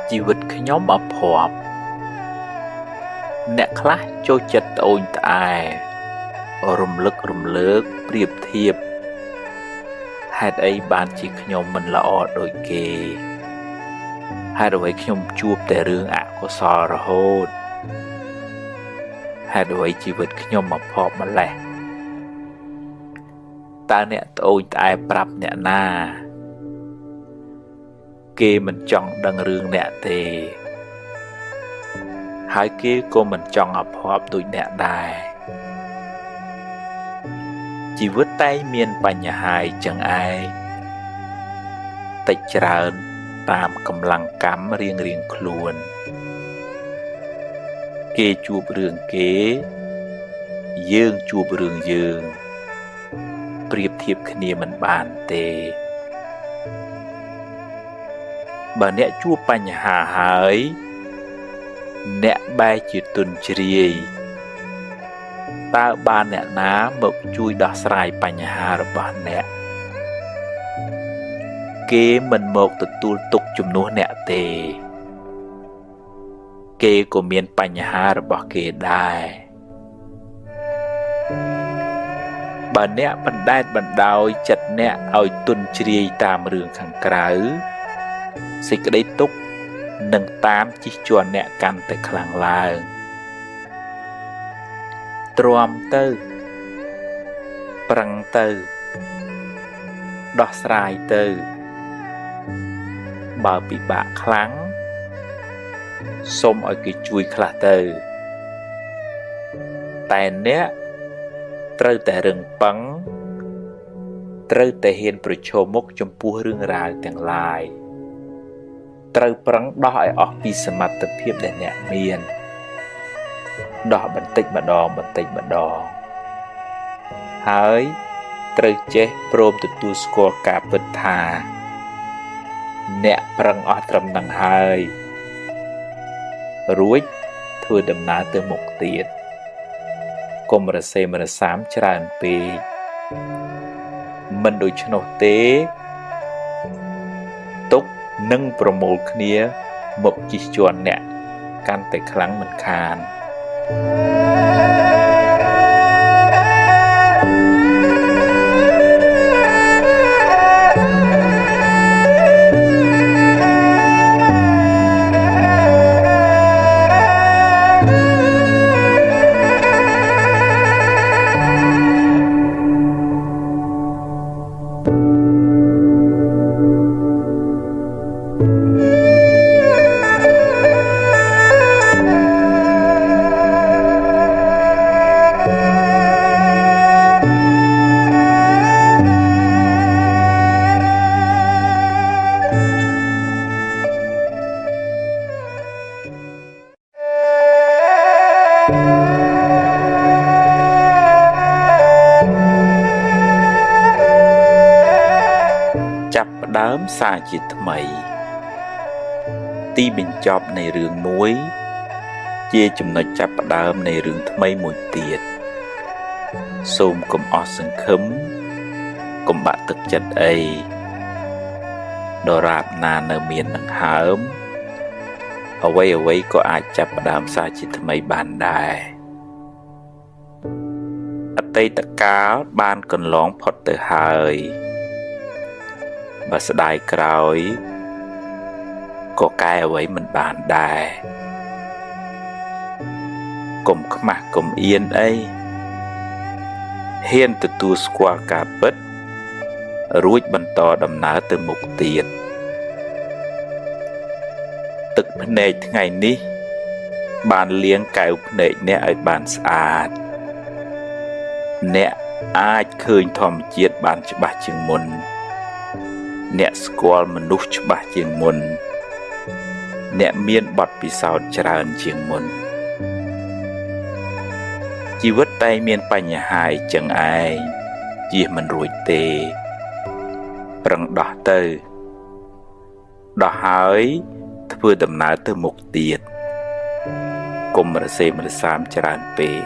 ជីវិតខ្ញុំអភ័ព្វអ្នកខ្លះចូលចិត្តត្អូញត្អែរំលឹករំលើកប្រៀបធៀបហេតុអីបានជាខ្ញុំមិនល្អដូចគេហេតុអ្វីខ្ញុំជួបតែរឿងអកុសលរហូតហេតុអ្វីជីវិតខ្ញុំអភ័ព្វម្លេះតើអ្នកត្អូញត្អែប្រាប់អ្នកណាគេមិនចង់ដឹងរឿងអ្នកទេហើយគេក៏មិនចង់អភ័ព្វដូចអ្នកដែរជីវិតតែមានបញ្ហាចឹងឯងតិចច្រើនតាមកម្លាំងកម្មរៀងខ្លួនគេជួបរឿងគេយើងជួបរឿងយើងប្រៀបធៀបគ្នាមិនបានទេបើអ្នកជួបបញ្ហាហើយអ្នកបែរជាទុនជ្រាយតើបានអ្នកណាមកជួយដោះស្រាយបញ្ហារបស់អ្នកគេមិនមកទទួលទុកជំនួសអ្នកទេគេក៏មានបញ្ហារបស់គេដែរបើអ្នកបណ្ដែតបណ្ដោយចិត្តអ្នកឲ្យទុនជ្រាយតាមរឿងខាងក្រៅសេចក្តីទុក្ខនឹងតាមជិះជាន់អ្នកកាន់តែខ្លាំងឡើងទ្រាំទៅប្រឹងទៅដោះស្រាយទៅបើពិបាកខ្លាំងសូមឲ្យគេជួយខ្លះទៅតែអ្នកត្រូវតែរឹងប៉ឹងត្រូវតែហ៊ានប្រឈមមុខចំពោះរឿងរ៉ាវទាំងឡាយត្រូវប្រឹងដោះឲ្យអស់ពីសមត្ថភាពដែលអ្នកមានដោះបន្តិចម្ដងហើយត្រូវចេះព្រមទទួលស្គាល់ការពិតថាអ្នកប្រឹងអស់ត្រឹមនឹងហើយរួចធ្វើដំណើរទៅមុខទៀតកុំរសេមរសាមច្រើនពេកមិនដូច្នោះទេទុកនឹងប្រមូលគ្នាមកជិះជាន់អ្នកកាន់តែខ្លាំងមិនខានចាប់ផ្ដើមសារជាថ្មីទីបញ្ចប់នៃរឿងមួយជាចំណុចចាប់ផ្ដើមនៃរឿងថ្មីមួយទៀតសូមកុំអស់សង្ឃឹមកុំបាក់ទឹកចិត្តអីដរាបណានៅមានដង្ហើមអ្វីក៏អាចចាប់ផ្ដើមសារជាថ្មីបានដែរអតីតកាលបានកន្លងផុតទៅហើយបើស្ដាយក្រោយក៏កែអ្វីមិនបានដែរកុំខ្មាស់កុំអៀនអីហ៊ានទទួលស្គាល់ការពិតរួចបន្តដំណើរទៅមុខទៀតទឹកភ្នែកថ្ងៃនេះបានលាងកែវភ្នែកអ្នកឲ្យបានស្អាតអ្នកអាចឃើញធម្មជាតិបានច្បាស់ជាងមុនអ្នកស្គាល់មនុស្សច្បាស់ជាងមុនអ្នកមានបទពិសោធន៍ច្រើនជាងមុនជីវិតតែមានបញ្ហាអីចឹងឯងជៀសមិនរួចទេប្រឹងដោះទៅដោះហើយធ្វើដំណើរទៅមុខទៀតកុំរសេមរសាមច្រើនពេក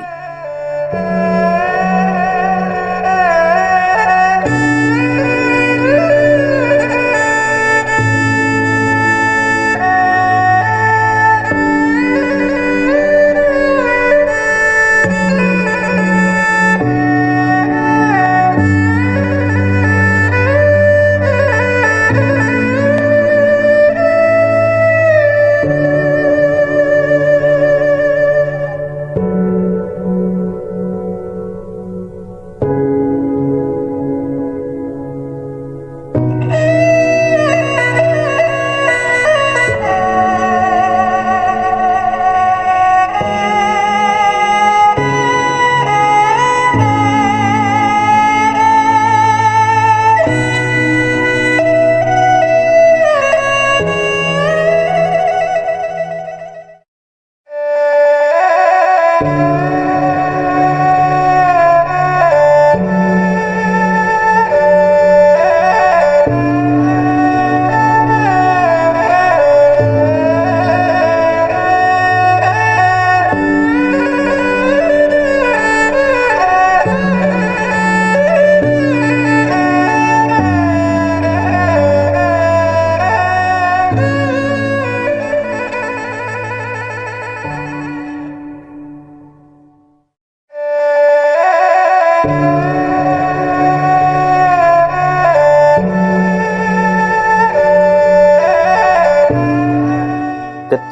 គិត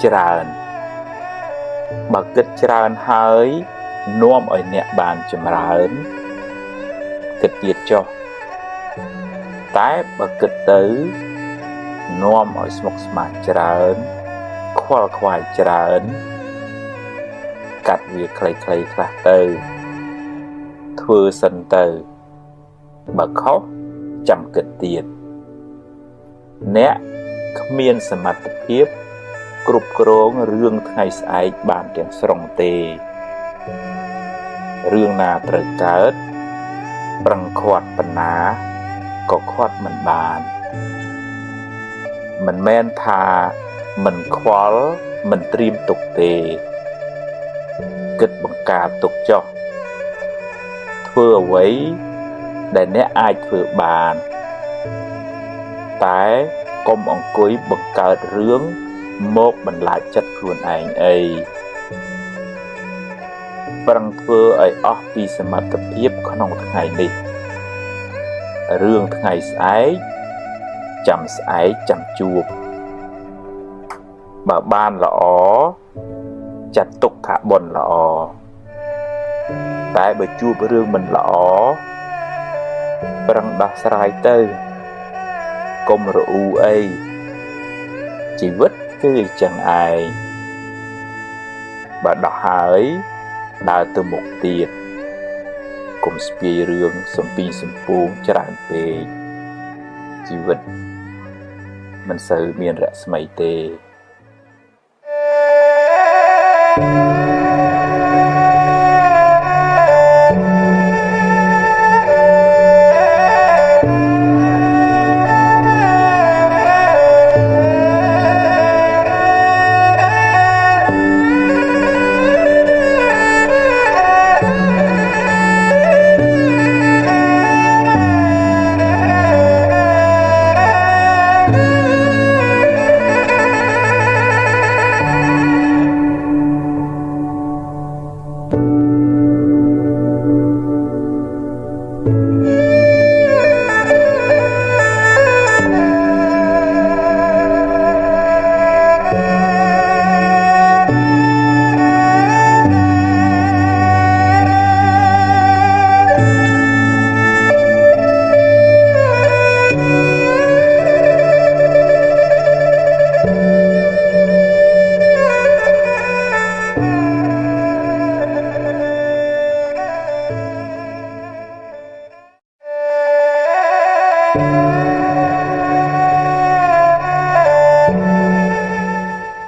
ច្រើនបើគិតច្រើនហើយនាំឲ្យអ្នកបានចម្រើនគិតទៀតចុះតែបើគិតទៅនាំឲ្យស្មុគស្មាញច្រើនខ្វល់ខ្វាយច្រើនកាត់វាខ្លីៗខ្លះទៅធ្វើសិនទៅបើខុសចាំគិតទៀតអ្នកគ្មានសមត្ថភាពគ្រប់គ្រងរឿងថ្ងៃស្អែកបានទាំងស្រុងទេរឿងណាត្រូវកើតប្រឹងខាត់ប៉ុណ្ណាក៏ខាត់មិនបានមិនមែនថាមិនខ្វល់មិនត្រៀមទុកទេគិតបង្ការទុកចុះធ្វើអ្វីដែលអ្នកអាចធ្វើបានតែកុំអង្គុយបង្កើតរឿងមកបន្លាចចិត្តខ្លួនឯងអីប្រឹងធ្វើឲ្យអស់ពីសមត្ថភាពក្នុងថ្ងៃនេះរឿងថ្ងៃស្អែកចាំស្អែកចាំជួបបើបានល្អចាត់ទុកថាបុណ្យល្អតែបើជួបរឿងមិនល្អប្រឹងដោះស្រាយទៅកុំរអ៊ូអីជីវិតគឺអញ្ចឹងឯងបើដោះហើយដើរទៅមុខទៀតកុំស្ពាយរឿងសំពីសំពងច្រើនពេកជីវិតមិនសូវមានរស្មីទេ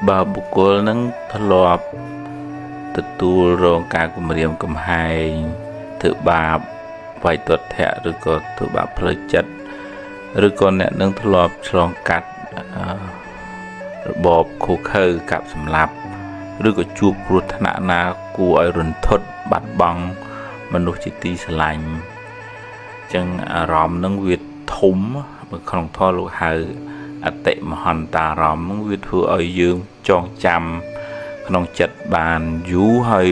បើបុគ្គលនឹងធ្លាប់ទទួលរងការគំរាមកំហែងធ្វើបាបវាយទាត់ធាក់ឬក៏ធ្វើបាបផ្លូវចិត្តឬក៏អ្នកនឹងធ្លាប់ឆ្លងកាត់របបឃោឃៅកាប់សម្លាប់ឬក៏ជួបគ្រោះថ្នាក់ណាគួរឲ្យរន្ធត់បាត់បង់មនុស្សជាទីស្រឡាញ់អញ្ចឹងអារម្មណ៍នឹងវាធំក្នុងធម៌លោកហៅអតិមហន្តារម្មណ៍នឹងវាធ្វើឲ្យយើងចងចាំក្នុងចិត្តបានយូរហើយ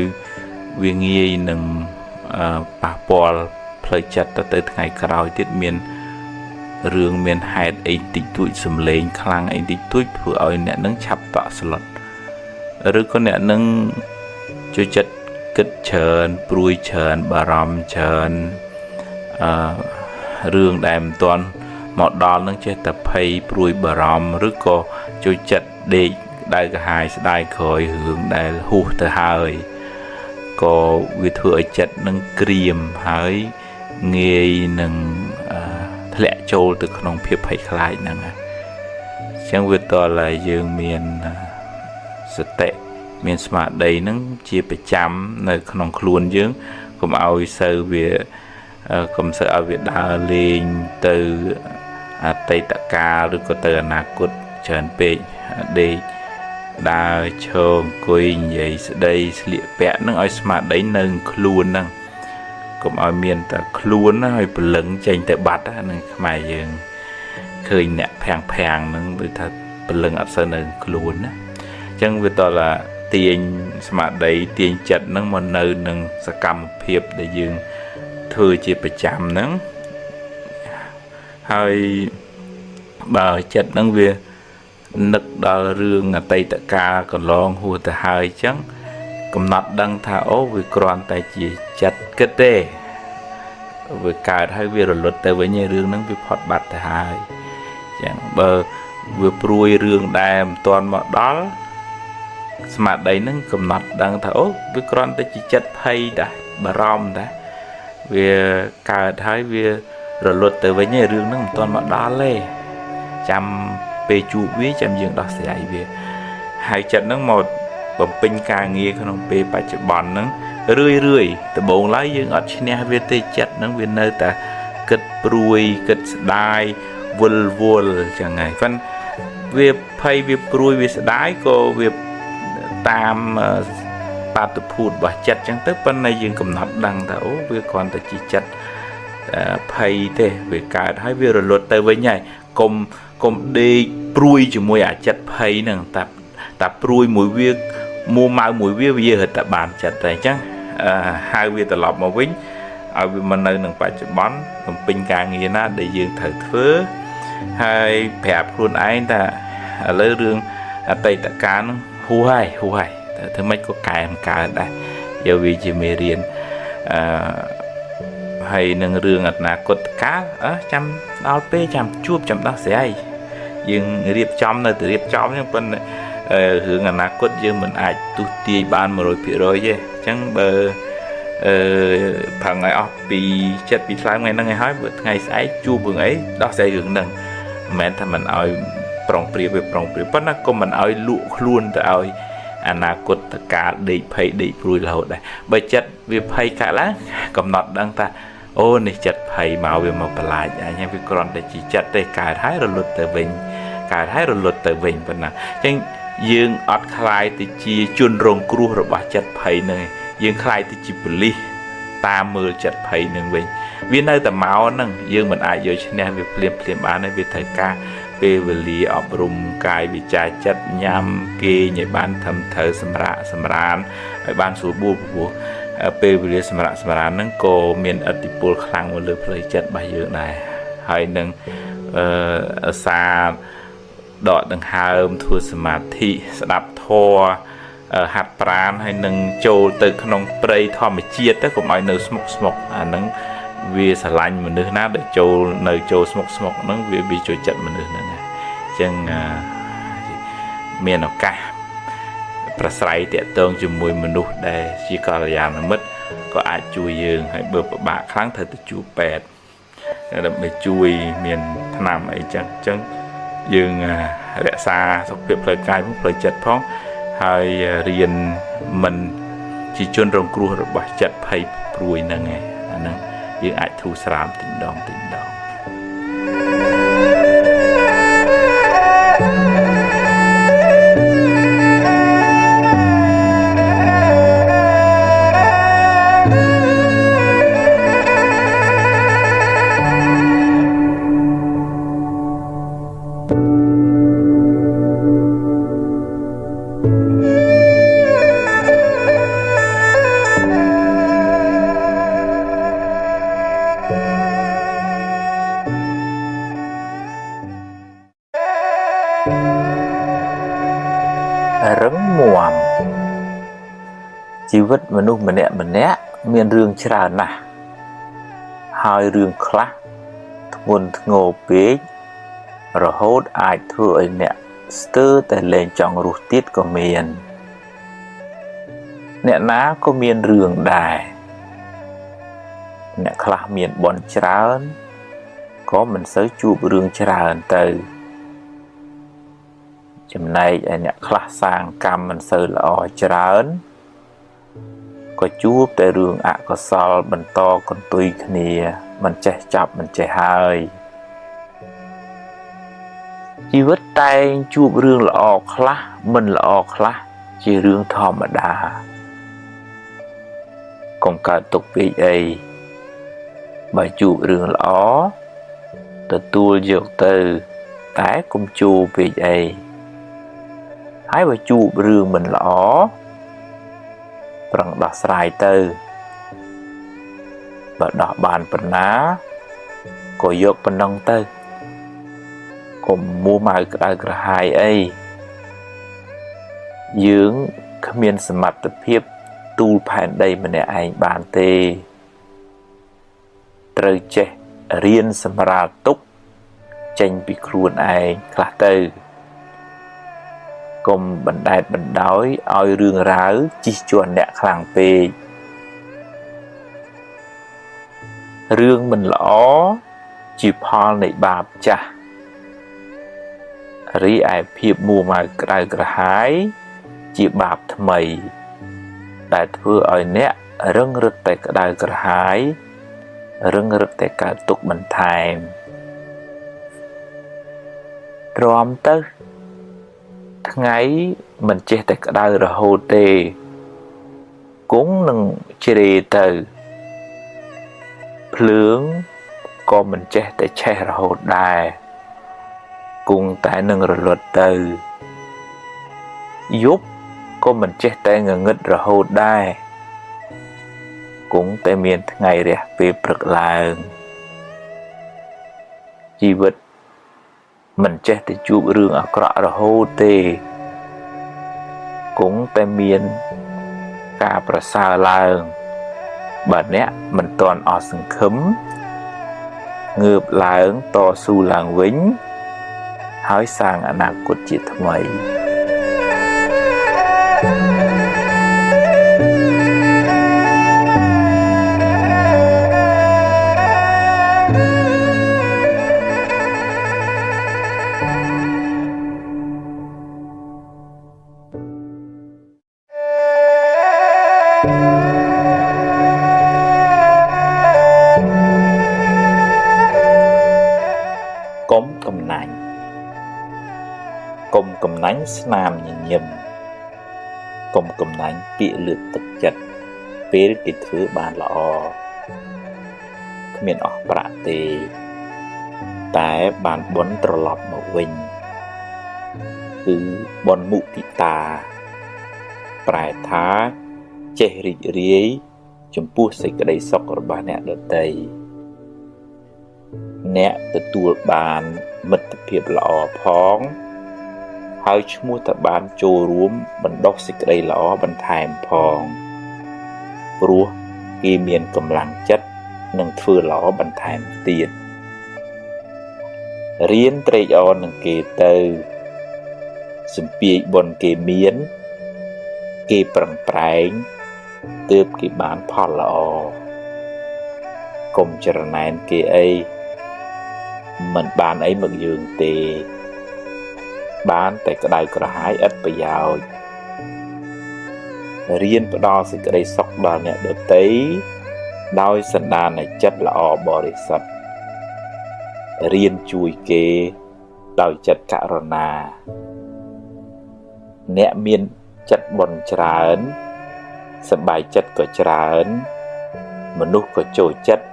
វាងាយនឹងប៉ះពាល់ផ្លូវចិត្តទៅថ្ងៃក្រោយទៀតមានរឿងមានហេតុអីតិចតួចសំឡេងខ្លាំងអីតិចតួចធ្វើឲ្យអ្នកនឹងឆាប់តក់ស្លុតឬក៏អ្នកនឹងជួយចិត្តគិតច្រើនព្រួយច្រើនបារម្ភច្រើនរឿងដែលមិនទាន់មកដល់នឹងចេះតែភ័យព្រួយបារម្ភឬក៏ជួយចិត្តដេកដៅកាហាយស្ដាយក្រោយរឿងដែលហួសទៅហើយក៏វាធ្វើឲ្យចិត្តនឹងក្រៀមហើយងាយនឹងធ្លាក់ចូលទៅក្នុងភាពភ័យខ្លាចហ្នឹងអញ្ចឹងវាតតែយើងមានសតិមានស្មារតីហ្នឹងជាប្រចាំនៅក្នុងខ្លួនយើងកុំឲ្យសូវវាកុំសូវឲ្យវាដើរលេងទៅអតីតកាលឬក៏ទៅអនាគតច្រើនពេកដេកដើរឈរអង្គុយនិយាយស្ដីស្លៀកពាក់ហ្នឹងឲ្យស្មារតីនៅខ្លួនហ្នឹងកុំឲ្យមានតែខ្លួនណាឲ្យព្រលឹងចេញទៅបាត់ហ្នឹងខ្មែរយើងឃើញអ្នកភាំងហ្នឹងដូចថាព្រលឹងអត់សូវនៅខ្លួនណាអញ្ចឹងវាតតែទាញស្មារតីទាញចិត្តហ្នឹងមកនៅនឹងសកម្មភាពដែលយើង thừa chỉ phải chạm nắng hơi bờ chật nắng về nực đờ rương tây tạ ca còn lon hùa tạ hơi chăng cầm nát đăng thả ố vì còn tại chỉ chặt kết đê vì cả hai việc rồi luật tới với nhà rương nắng vì phật bát tạ hai chẳng bờ vừa pruy rương đàm toàn mọi đó mà đấy nắng cầm nát đăng thả ố vì còn tại chỉ chặt hay đã bà rom đã vì cả hai việc rồi luật tới với nhà rương nắng toàn mọi đó lê chăm bê chu viết chăm dương đó sẽ ai về hai trận nắng một bấm pin ca nghe không bê bài chụp bòn nắng rưỡi từ bốn lấy dương ở trên nhà viên tây chặt nắng viên nơi ta cất pruy cất đai vul chẳng ngày phân việc phay việc pruy việc đái cô việc tam ba tập phụt và chặt chẳng tức bên này dương cầm nắp đằng thấu việc còn ta chỉ chặt phay thế về cả hai việc rồi luật tới với nhảy cùng đi pruy chỉ mùi chặt phay nè tập pruy mũi việc mua màu mũi việc bây giờ tập bàn chặt này chắc hai việc tập lọc màu vĩnh ở mình nơi nâng phải chụp bón nâng pin càng nghe na để dương thử thưa hai phẹp luôn ấy ta lấy rương tây tạ cá nó hú hay thứ mấy có cài em cài đây giờ vì chỉ mê riêng hay nâng rương là cột cá ở chăm đau pê chăm chuột chăm đau sẽ ai dương riệp chom nơi từ riệp chom nhưng bên hướng là cốt dương mình ai tu ti ban mà rồi phía rồi chứ chẳng bờ thằng ngày bị chết bị sai ngày ngày hỏi ngày sáng chua bữa ấy đó sẽ hướng nâng mẹ thằng mình ơi prong pri bắt nó có mình ơi lụa luôn từ ơi cốt cả để phải để pruy là hột này bởi chất việc phải cả lá cầm nọt đăng ta ô này chặt phải màu về màu lại anh vì còn để chỉ chặt để cài thái rồi lột từ bình cài thái rồi lột từ bình phần nào nhưng dương ọt khai thì chỉ chuyên rong cua rồi bà chặt phải này dương khai thì chỉ beli ta mưa chặt phải này bình vì nơi tầm máu nâng dương mình ai giờ cho nên việc liềm bán này việc thời ca về lý ọp rùm cài bị trái chặt nhằm kê nhảy ban thầm thở sầm rán ban số bùa về lý sầm rán nâng cô miền ở tỉ bùa khang một lượt lời chặt bài dương này hay nâng xa đọt đằng hàm thua sma thị đạp thò hạt pran hay nâng châu từ khung prey thò mà chia tới cũng ai nơi smoke nâng vì xả lạnh mình nước nát để châu nơi châu smoke nâng vì bị trôi chặt mình nước này chân miền nào cả prasai tiệt tương cho mùi mình nuốt để chỉ có là giảm nó mất có ai chui dương hay bơm bạc kháng thời từ chu pẹt để bị chui miền nam ấy chân dương rẽ xa sọc việc lời cai cũng lời chật phong hay riêng mình chỉ chuyên rong cua rồi bỏ chật hay pruy nè nghe nè dương ai thu sám tỉnh đòn rắn muộnชีวิตมนุษย์มันเนี่ยมีเรื่องชรานะหายเรื่องคลาทงนโง่เป๊ะเราโหดอายเธอเนี่ยสเตอร์แต่เลนจังรูติดก็มีเนี่ยนะก็มีเรื่องได้เนี่ยคลามีบอลชราก็มันเสือจูบเรื่องชราเตอจำในเนี่ยคลาสร้างกรรมมันเสือละอชราก็จูบแต่เรื่องอะก็สอลมันโตคนตุยขณีมันใจจับมันใจหายชีวิตใจจูบเรื่องละอคละมันละอคละจีเรื่องธรรมดาของการตกปีไอใบจูบเรื่องละอแต่ตัวเยอะเตอแต่กุมจูบปีไอให้ใบจูบเรื่องมันละอปรังดอกสายเตอ បើដោះបានប៉ុណ្ណាក៏យកប៉ុណ្ណឹងទៅកុំមួម៉ៅក្តៅក្រហាយអីយើងគ្មានសមត្ថភាពទូលផែនដីម្នាក់ឯងបានទេត្រូវចេះរៀនសម្រាលទុកចេញពីខ្លួនឯងខ្លះទៅកុំបណ្ដែតបណ្ដោយឲ្យរឿងរ៉ាវជិះជាន់អ្នកខ្លាំងពេករឿងមិនល្អជាផលនៃបាបចាស់រីឯភាពមួម៉ៅក្តៅក្រហាយជាបាបថ្មីដែលធ្វើឲ្យអ្នករឹងរឹតតែក្តៅក្រហាយរឹងរឹតតែកើតទុក្ខបន្ថែមទ្រាំទៅថ្ងៃមិនចេះតែក្តៅរហូតទេគង់នឹងជ្រេទៅភ្លើងក៏មិនចេះតែឆេះរហូតដែរគង់តែនឹងរលត់ទៅយប់ក៏មិនចេះតែងងឹតរហូតដែរគង់តែមានថ្ងៃរះពេលព្រឹកឡើងជីវិតមិនចេះតែជួបរឿងអាក្រក់រហូតទេគង់តែមានការប្រសើរឡើងបើអ្នកមិនទាន់អស់សង្ឃឹមងើបឡើងតស៊ូឡើងវិញហើយសាងអនាគតជាថ្មីកុំកំណាញ់ស្នាមញញឹមកុំកំណាញ់ពាក្យលើកទឹកចិត្តពេលគេធ្វើបានល្អគ្មានអស់ប្រាក់ទេតែបានបុណ្យត្រឡប់មកវិញគឺបុណ្យមុទិតាប្រែថាចេះរីករាយចំពោះសេចក្តីសុខរបស់អ្នកដទៃអ្នកទទួលបានមិត្តភាពល្អផងហើយឈ្មោះថាបានចូលរួមបណ្ដុះសេចក្តីល្អបន្ថែមផងព្រោះគេមានកម្លាំងចិត្តនឹងធ្វើល្អបន្ថែមទៀតរៀនត្រេកអរនឹងគេទៅសំពាយបុណ្យគេមានគេប្រឹងប្រែងទើបគេបានផលល្អកុំច្រណែនគេអីមិនបានអីមកយើងទេបានតែក្តៅក្រហាយឥតប្រយោជន៍រៀនផ្ដល់សេចក្តីសុខដល់អ្នកដទៃដោយសន្តានចិត្តល្អបរិសុទ្ធរៀនជួយគេដោយចិត្តករុណាអ្នកមានចិត្តបុណ្យច្រើនសប្បាយចិត្តក៏ច្រើនមនុស្សក៏ចូលចិត្ត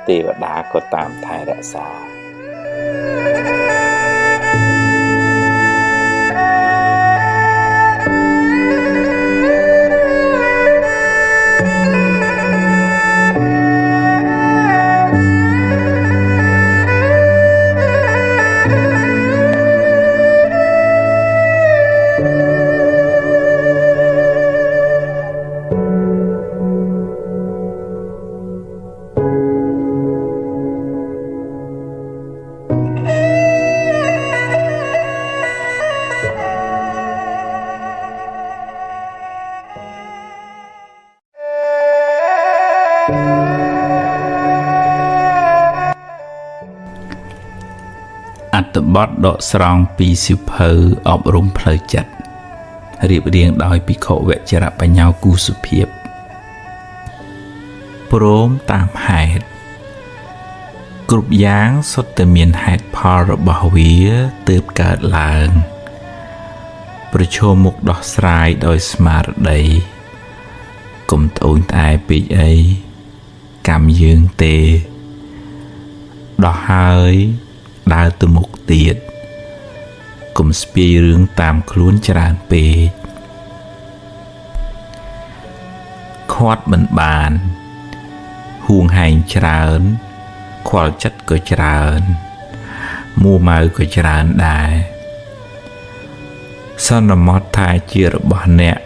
ទេវតាក៏តាមថែរក្សា អត្ថបទដកស្រង់ពីសៀវភៅអប់រំផ្លូវចិត្តរៀបរៀងដោយភិក្ខុវជ្របញ្ញោគូសុភាពព្រមតាមហេតុគ្រប់យ៉ាងសុទ្ធតែមានហេតុផលរបស់វាទើបកើតឡើងប្រឈមមុខដោះស្រាយដោយស្មារតីកុំត្អូញត្អែពេកអីកម្មយើងទេដោះហើយដើរទៅមុខទៀតកុំស្ពាយរឿងតាមខ្លួនច្រើនពេកខាត់មិនបាន ហួងហែងច្រើនខ្វល់ចិត្តក៏ច្រើនមួម៉ៅក៏ច្រើនដែរសន្មត់ថាជារបស់អ្នក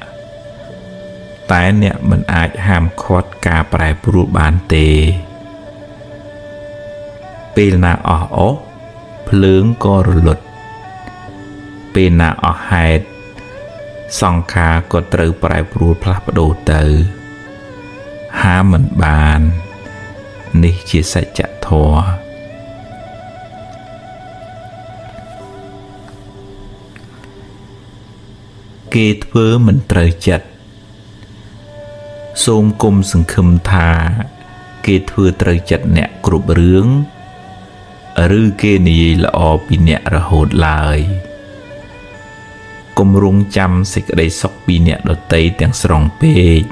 តែអ្នកមិនអាចហាមឃាត់ការប្រែប្រួលបានទេពេលណាអស់អស់ភ្លើងក៏រលត់ពេលណាអស់ហេតុសង្ខារក៏ត្រូវប្រែប្រួលផ្លាស់ប្ដូរទៅហាមមិនបាននេះជាសច្ចធម៌គេធ្វើមិនត្រូវចិត្តសូមគុំសង្ឃឹមថាគេធ្វើត្រូវចិត្តអ្នកគ្រប់រឿងឬគេនិយាយល្អពីអ្នករហូតឡើយគំរងចាំសេចក្តីសុខពីអ្នកដទៃទាំងស្រុងពេក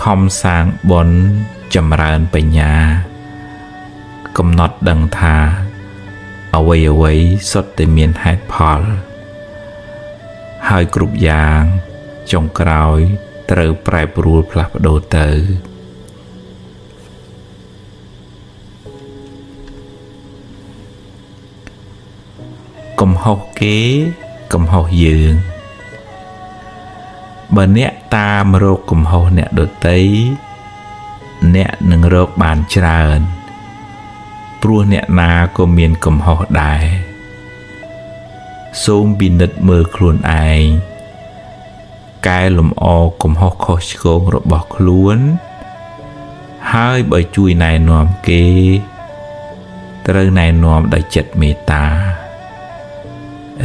ខំសាងបុណ្យចម្រើនបញ្ញាកំណត់ដឹងថាអ្វីសុទ្ធតែមានហេតុផលហើយគ្រប់យ៉ាងចុងក្រោយត្រូវប្រែប្រួលផ្លាស់ប្ដូរទៅកំហុសគេកំហុសយើងបើអ្នកតាមរកកំហុសអ្នកដទៃអ្នកនឹងរកបានច្រើនព្រោះអ្នកណាក៏មានកំហុសដែរសូមពិនិត្យមើលខ្លួនឯងកែលម្អកំហុសខុសឆ្គងរបស់ខ្លួនហើយបើជួយណែនាំគេត្រូវណែនាំដោយចិត្តមេត្តា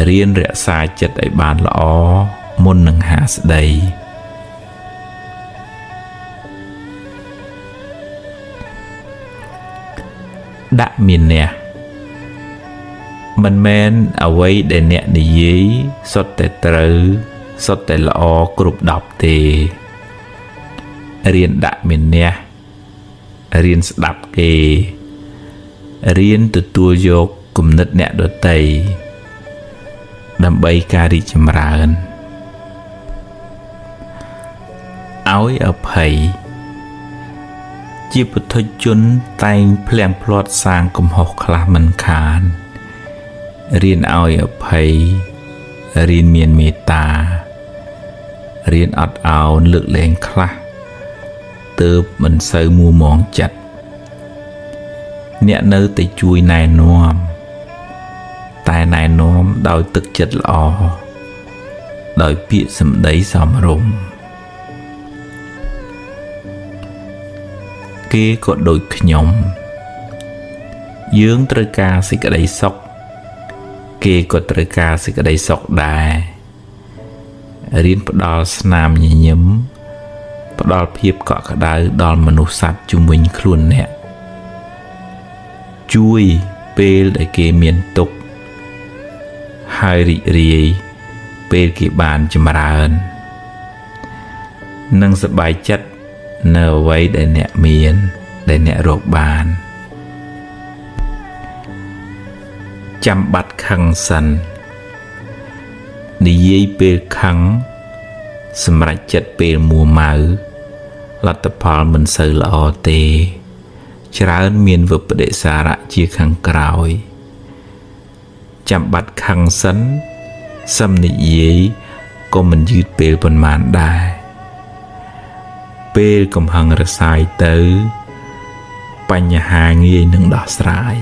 រៀនរក្សាចិត្តឲ្យបានល្អមុននឹងហាស្ដីដាក់មានអ្នកមិនមែនអ្វីដែលអ្នកនិយាយសុទ្ធតែត្រូវសុទ្ធតែល្អគ្រប់10ទេរៀនដាក់មានអ្នករៀនស្ដាប់គេរៀនទទួលយកគំនិតអ្នកដទៃដើម្បីការរីកចម្រើនឲ្យអភ័យជាពុទ្ធជនតែងភ្លាំងភ្លាត់សាងកំហុសខ្លះមិនខានរៀនឲ្យអភ័យរៀនមានមេត្តារៀនអត់ឱនលើកលែងខ្លះទើបមិនសូវមួមងចិត្តអ្នកនៅតែជួយណែនាំតែណែនាំដោយទឹកចិត្តល្អដោយពាក្យសម្ដីសមរម្យគេក៏ដូចខ្ញុំយើងត្រូវការសេចក្តីសុខគេក៏ត្រូវការសេចក្តីសុខដែររៀនផ្ដល់ស្នាមញញឹមផ្ដល់ភាពកក់ក្ដៅដល់មនុស្សសត្វជុំវិញខ្លួនអ្នកជួយពេលដែលគេមានទុក្ខហើយរីករាយពេលគេបានចម្រើននិងសប្បាយចិត្តនៅអ្វីដែលអ្នកមានដែលអ្នករកបានចាំបាត់ខឹងសិននិយាយពេលខឹងសម្រេចចិត្តពេលមួម៉ៅលទ្ធផលមិនសូវល្អទេច្រើនមានវិប្បដិសារៈជាខាងក្រោយចាំបាត់ខឹងសិនសំនិយាយក៏មិនយឺតពេលប៉ុន្មានដែរពេលកំហឹងរសាយទៅបញ្ហាងាយនឹងដោះស្រាយ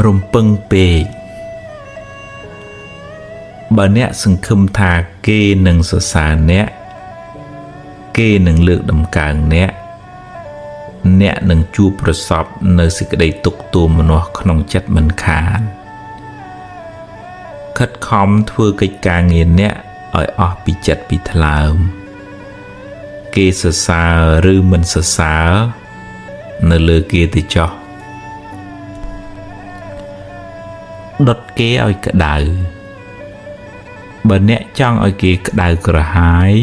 រំពឹងពេកបើអ្នកសង្ឃឹមថាគេនឹងសរសើរអ្នកគេនឹងលើកដំកើងអ្នកនឹងជួបប្រសពនៅសេចក្តីទុក្ខទោមនស្សក្នុងចិត្តមិនខានខិតខំធ្វើកិច្ចការងារអ្នកឲ្យអស់ពីចិត្តពីថ្លើមគេសរសើរឬមិនសរសើរនៅលើគេទៅចោះដុតគេឲ្យក្តៅបើអ្នកចង់ឲ្យគេក្តៅក្រហាយ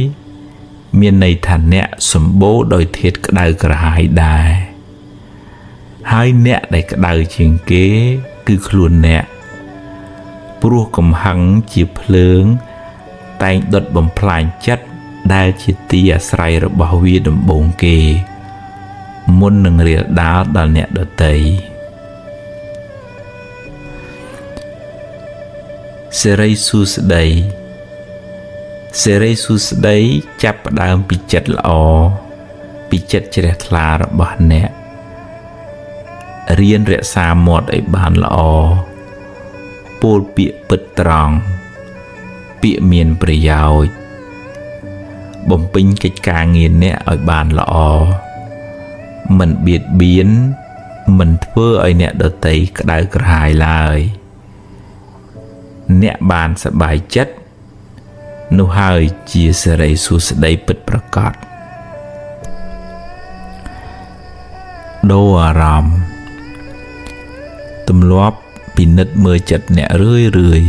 មានន័យថាអ្នកសម្បូរដោយធាតុក្តៅក្រហាយដែរហើយអ្នកដែលក្តៅជាងគេគឺខ្លួនអ្នកព្រោះកំហឹងជាភ្លើងតែងដុតបំផ្លាញចិត្ត ដែលជាទីអាស្រ័យរបស់វាដំបូងគេមុននឹងរាលដាលដល់អ្នកដទៃសេរីសួស្តីសេរីសួស្តីចាប់ផ្ដើមពីចិត្តល្អពីចិត្តជ្រះថ្លារបស់អ្នករៀនរក្សាមាត់ឲ្យបានល្អពោលពាក្យពិតត្រង់ពាក្យមានប្រយោជន៍បំពេញកិច្ចការងារអ្នកឲ្យបានល្អមិនបៀតបៀនមិនធ្វើឲ្យអ្នកដទៃក្តៅក្រហាយឡើយអ្នកបានសប្បាយចិត្តនោះហើយជាសេរីសួស្តីពិតប្រាកដដូរអារម្មណ៍ទម្លាប់ពិនិត្យមើលចិត្តអ្នករឿយ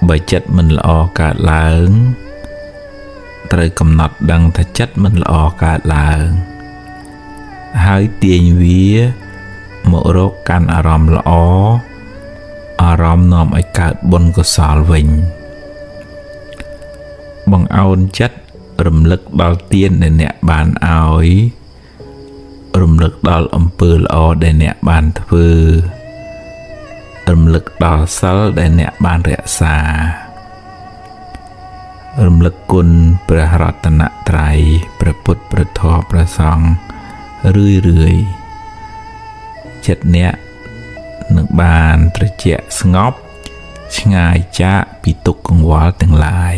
បើចិត្តមិនល្អកើតឡើងត្រូវកំណត់ដឹងថាចិត្តមិនល្អកើតឡើងហើយទាញវាមករកកាន់អារម្មណ៍ល្អអារម្មណ៍នាំឲ្យកើតបុណ្យកុសលវិញបង្អោនចិត្តរំលឹកដល់ទានដែលអ្នកបានឲ្យរំលឹកដល់អំពើល្អដែលអ្នកបានធ្វើរំលឹកដល់សិលដែលអ្នកបានរក្សារំលឹកគុណព្រះរតនត្រ័យព្រះពុទ្ធព្រះធម៌ព្រះសង្ឃរឿយចិត្តអ្នកនឹងបានត្រជាក់ស្ងប់ឆ្ងាយចាកពីទុក្ខកង្វល់ទាំងឡាយ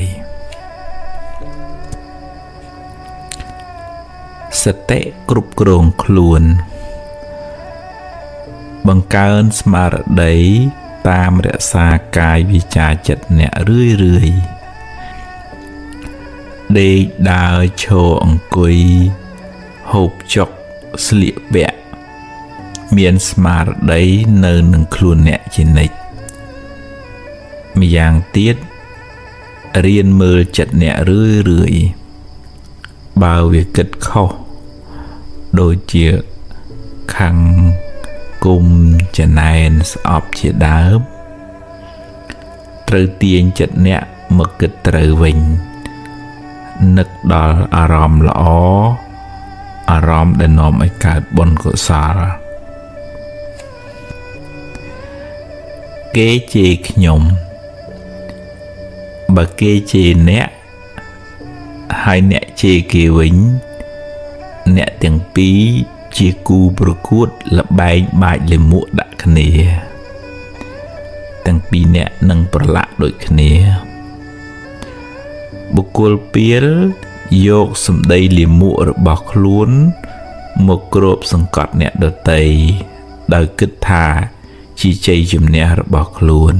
សតិគ្រប់គ្រងខ្លួនបង្កើនស្មារតីតាមរក្សាកាយវាចាចិត្តអ្នករឿយដេកដើរឈរអង្គុយហូបចុកស្លៀកពាក់មានស្មារតីនៅនឹងខ្លួនអ្នកជានិច្ចម្យ៉ាងទៀតរៀនមើលចិត្តអ្នករឿយបើវាគិតខុសដូចជាខឹងគុំចំណែនស្អប់ជាដើមត្រូវទាញចិត្តអ្នកមកគិតត្រូវវិញនឹកដល់អារម្មណ៍ល្អអារម្មណ៍ដែលនាំឲ្យកើតបុណ្យកុសលគេជេរខ្ញុំបើគេជេរអ្នកហើយអ្នកជេរគេវិញអ្នកទាំងពីរជាគូប្រកួតល្បែងបាចលាមកដាក់គ្នាទាំងពីរអ្នកនឹងប្រឡាក់ដូចគ្នាបុគ្គលពាលយកសម្ដីលាមករបស់ខ្លួនមកគ្របសង្កត់អ្នកដទៃដោយគិតថាជាជ័យជំនះរបស់ខ្លួន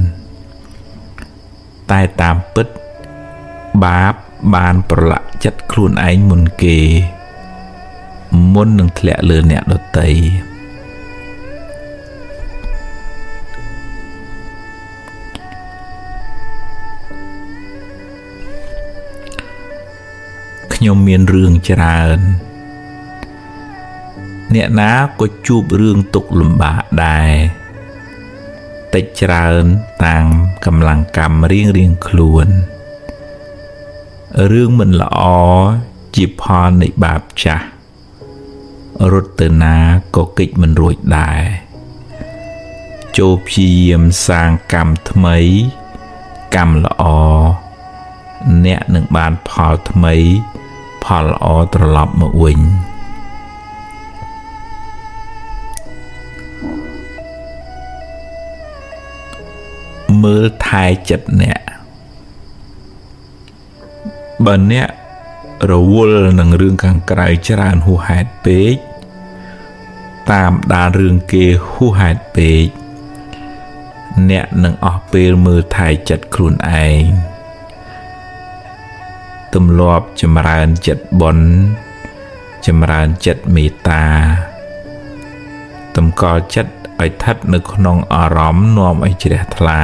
តែតាមពិតបាបបានប្រឡាក់ចិត្តខ្លួនឯងមុនគេមុននឹងធ្លាក់លើអ្នកដទៃខ្ញុំមានរឿងច្រើនអ្នកណាក៏ជួបរឿងទុក្ខលំបាកដែរតិចច្រើនតាមកម្លាំងកម្មរៀងខ្លួនរឿងមិនល្អជាផលនៃបាបចាស់រត់ទៅណាក៏គេចមិនរួចដែរចូលព្យាយាមសាងកម្មថ្មីកម្មល្អអ្នកនឹងបានផលថ្មីផលល្អត្រឡប់មកវិញមើលថែចិត្តអ្នកបើអ្នករវល់នឹងរឿងខាងក្រៅច្រើនហួសហេតុពេកតាមដានរឿងគេហួសហេតុពេកអ្នកនឹងអស់ពេលមើលថែចិត្តខ្លួនឯងទម្លាប់ចម្រើនចិត្តបុណ្យចម្រើនចិត្តមេត្តាតម្កល់ចិត្តឲ្យស្ថិតនៅក្នុងអារម្មណ៍នាំឲ្យជ្រះថ្លា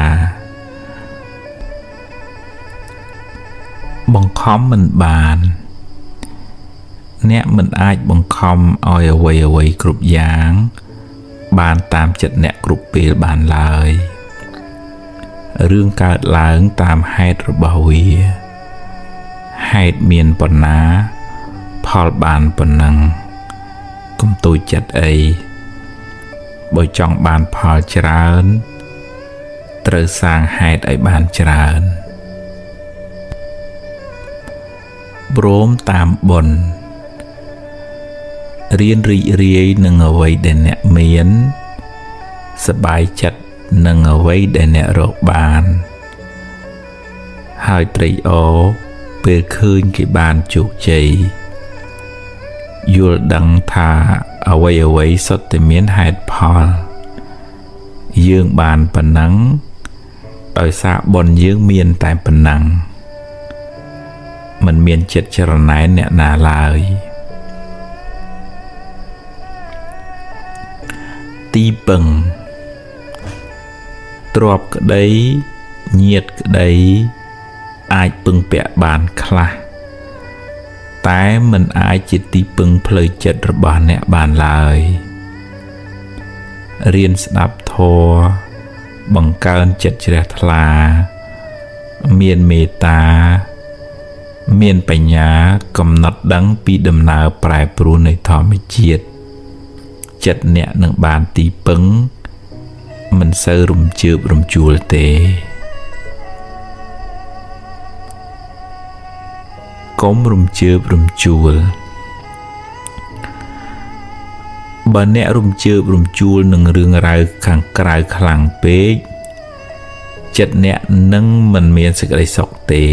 បង្ខំមិនបានអ្នកមិនអាចបង្ខំឲ្យអ្វីគ្រប់យ៉ាងបានតាមចិត្តអ្នកគ្រប់ពេលបានឡើយរឿងកើតឡើងតាមហេតុរបស់វា ហេតុមានប៉ុណ្ណាផលបានប៉ុណ្ណឹងកុំទូចចិត្តអីបើចង់បានផលច្រើនត្រូវសាងហេតុឲ្យបានច្រើនព្រមតាមបុណ្យរៀនរីករាយនឹងអ្វីដែលអ្នកមានសប្បាយចិត្តនឹងអ្វីដែលអ្នករកបានហើយត្រេកអរពេលឃើញគេបានជោគជ័យយល់ដឹងថាអ្វីសុទ្ធតែមានហេតុផលយើងបានប៉ុណ្ណឹងដោយសារបុណ្យយើងមានតែប៉ុណ្ណឹងមិនមានចិត្តច្រណែនអ្នកណាឡើយទីពឹងទ្រព្យក្តីញាតិក្តីអាចពឹងពាក់បានខ្លះតែមិនអាចជាទីពឹងផ្លូវចិត្តរបស់អ្នកបានឡើយរៀនស្ដាប់ធម៌បង្កើនចិត្តជ្រះថ្លាមានមេត្តាមានបញ្ញាកំណត់ដឹងពីដំណើរប្រែប្រួលនៃធម្មជាតិចិត្តអ្នកនឹងបានទីពឹងមិនសូវរំជើបរំជួលទេកុំរំជើបរំជួលបើអ្នករំជើបរំជួលនឹងរឿងរ៉ាវខាងក្រៅខ្លាំងពេកចិត្តអ្នកនឹងមិនមានសេចក្តីសុខទេ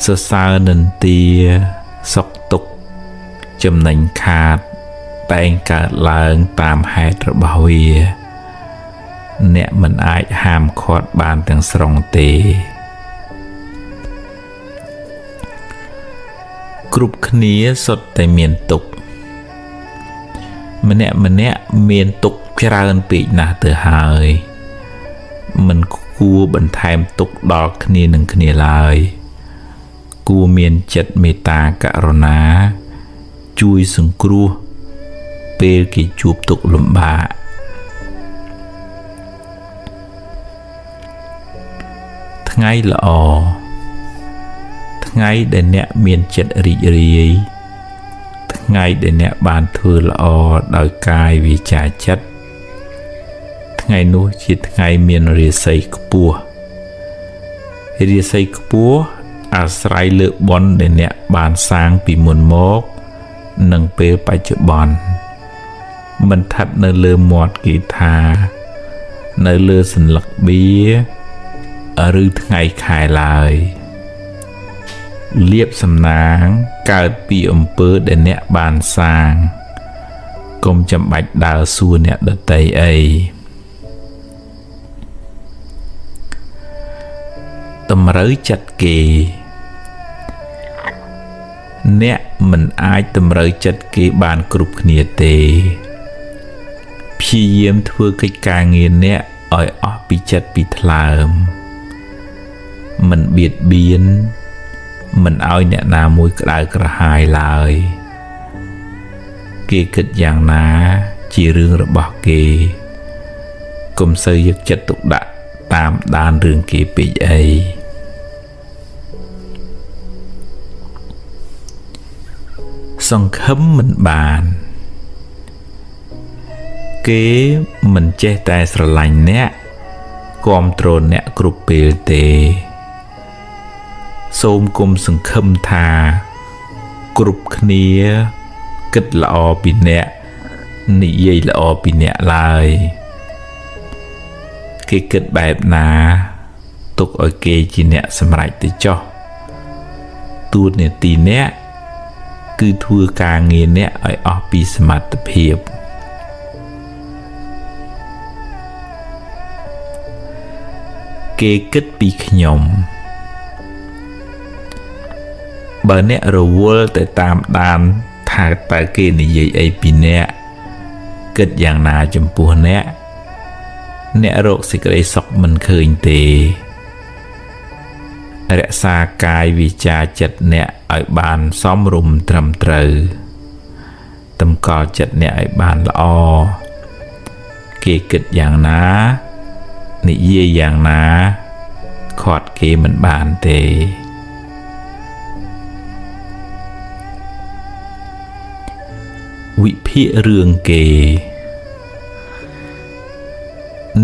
សរសើរនិន្ទាសុខទុក្ខចំណេញខាតតែងកើតឡើងតាមហេតុរបស់វាអ្នកមិនអាចហាមឃាត់បានទាំងស្រុងទេគ្រប់គ្នាសុទ្ធតែមានទុក្ខម្នាក់មានទុក្ខច្រើនពេកណាស់ទៅហើយមិនគួរបន្ថែមទុក្ខដល់គ្នានឹងគ្នាឡើយគួរមានចិត្តមេត្តាករុណាជួយសង្គ្រោះពេលគេជួបទុក្ខលំបាកថ្ងៃល្អថ្ងៃដែលអ្នកមានចិត្តរីករាយថ្ងៃដែលអ្នកបានធ្វើល្អដោយកាយវាចាចិត្តថ្ងៃនោះជាថ្ងៃមានរាសីខ្ពស់រាសីខ្ពស់អាស្រ័យលើបុណ្យដែលអ្នកបានសាងពីមុនមកនិងពេលបច្ចុប្បន្នមិនថាត់នៅលើមាត់គេថានៅលើសន្លឹកបៀឬថ្ងៃខែឡើយលៀបសំណាងកើតពីអំពើដែលអ្នកបានសាងកុំចាំបាច់ដើរសួរអ្នកដទៃអីតម្រូវចិត្តគេអ្នកមិនអាចតម្រូវចិត្តគេបានគ្រប់គ្នាទេព្យាយាមធ្វើកិច្ចការងារអ្នកឲ្យអស់ពីចិត្តពីថ្លើមមិនបៀតបៀនមិនឲ្យអ្នកណាមួយក្តៅក្រហាយឡើយគេគិតយ៉ាងណាជារឿងរបស់គេកុំសូវយកចិត្តទុកដាក់តាមដានរឿងគេពេកអីសង្ឃឹមមិនបានគេមិនចេះតែស្រឡាញ់អ្នកគាំទ្រអ្នកគ្រប់ពេលទេសូមគុំសង្ឃឹមថាគ្រប់គ្នាគិតល្អពីអ្នកនិយាយល្អពីអ្នកឡើយគេគិតបែបណាទុកឲ្យគេជាអ្នកសម្រេចទៅចុះទួនាទីអ្នកគឺធ្វើការងារអ្នកឲ្យអស់ពីសមត្ថភាពគេគិតពីខ្ញុំបើអ្នករវល់ទៅតាមដានថាតើគេនិយាយអីពីអ្នកគិតយ៉ាងណាចំពោះអ្នករកសេចក្តីសុខមិនឃើញទេរក្សាកាយវាចាចិត្តអ្នកឲ្យបានសមរម្យត្រឹមត្រូវតម្កល់ចិត្តអ្នកឲ្យបានល្អគេគិតយ៉ាងណានិយាយយ៉ាងណាខាត់គេមិនបានទេ វិភាគរឿងគេ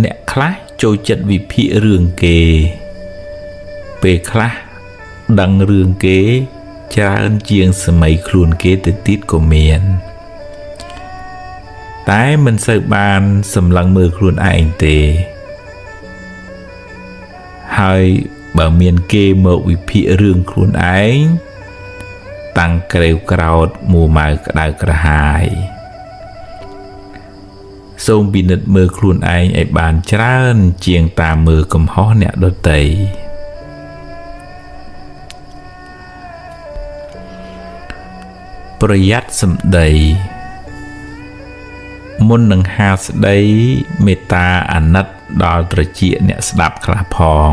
អ្នកខ្លះចូលចិត្តវិភាគរឿងគេពេលខ្លះដឹងរឿងគេច្រើនជាងសម័យខ្លួនគេទៅទៀតក៏មានតែមិនសូវបានសម្លឹងមើលខ្លួនឯងទេហើយបើមានគេមកវិភាគរឿងខ្លួនឯងតាំងក្រេវក្រោតមួម៉ៅក្តៅក្រហាយសូមពិនិត្យមើលខ្លួនឯងឲ្យបានច្រើនជាងតាមមើលកំហុសអ្នកដទៃប្រយ័ត្នសម្ដីមុននឹងហាស្ដីមេត្តាអាណិតដល់ត្រចៀកអ្នកស្ដាប់ខ្លះផង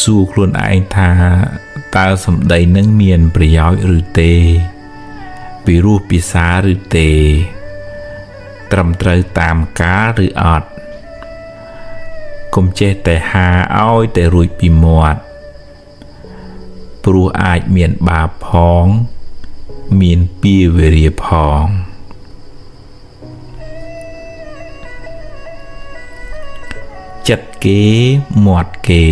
សួរខ្លួនឯងថាតើសម្ដីនឹងមានប្រយោជន៍ឬទេពីរោះពិសាឬទេត្រឹមត្រូវតាមកាលឬអត់កុំចេះតែហាឲ្យតែរួចពីមាត់ព្រោះអាចមានបាបផងមានពាវេរាផងចិត្តគេមាត់គេ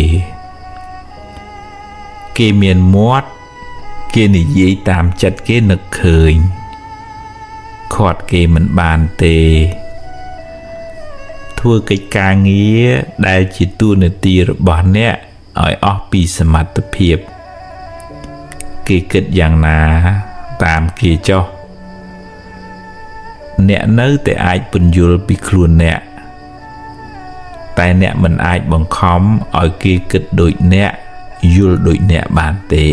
មានមាត់គេនិយាយតាមចិត្តគេនឹកឃើញខាត់គេមិនបានទេធ្វើកិច្ចការងារដែលជាតួនាទីរបស់អ្នកឲ្យអស់ពីសមត្ថភាពគេគិតយ៉ាងណាតាមគេចុះអ្នកនៅតែអាចពន្យល់ពីខ្លួនអ្នកតែអ្នកមិនអាចបង្ខំឲ្យគេគិតដូចអ្នកយល់ដូចអ្នកបានទេ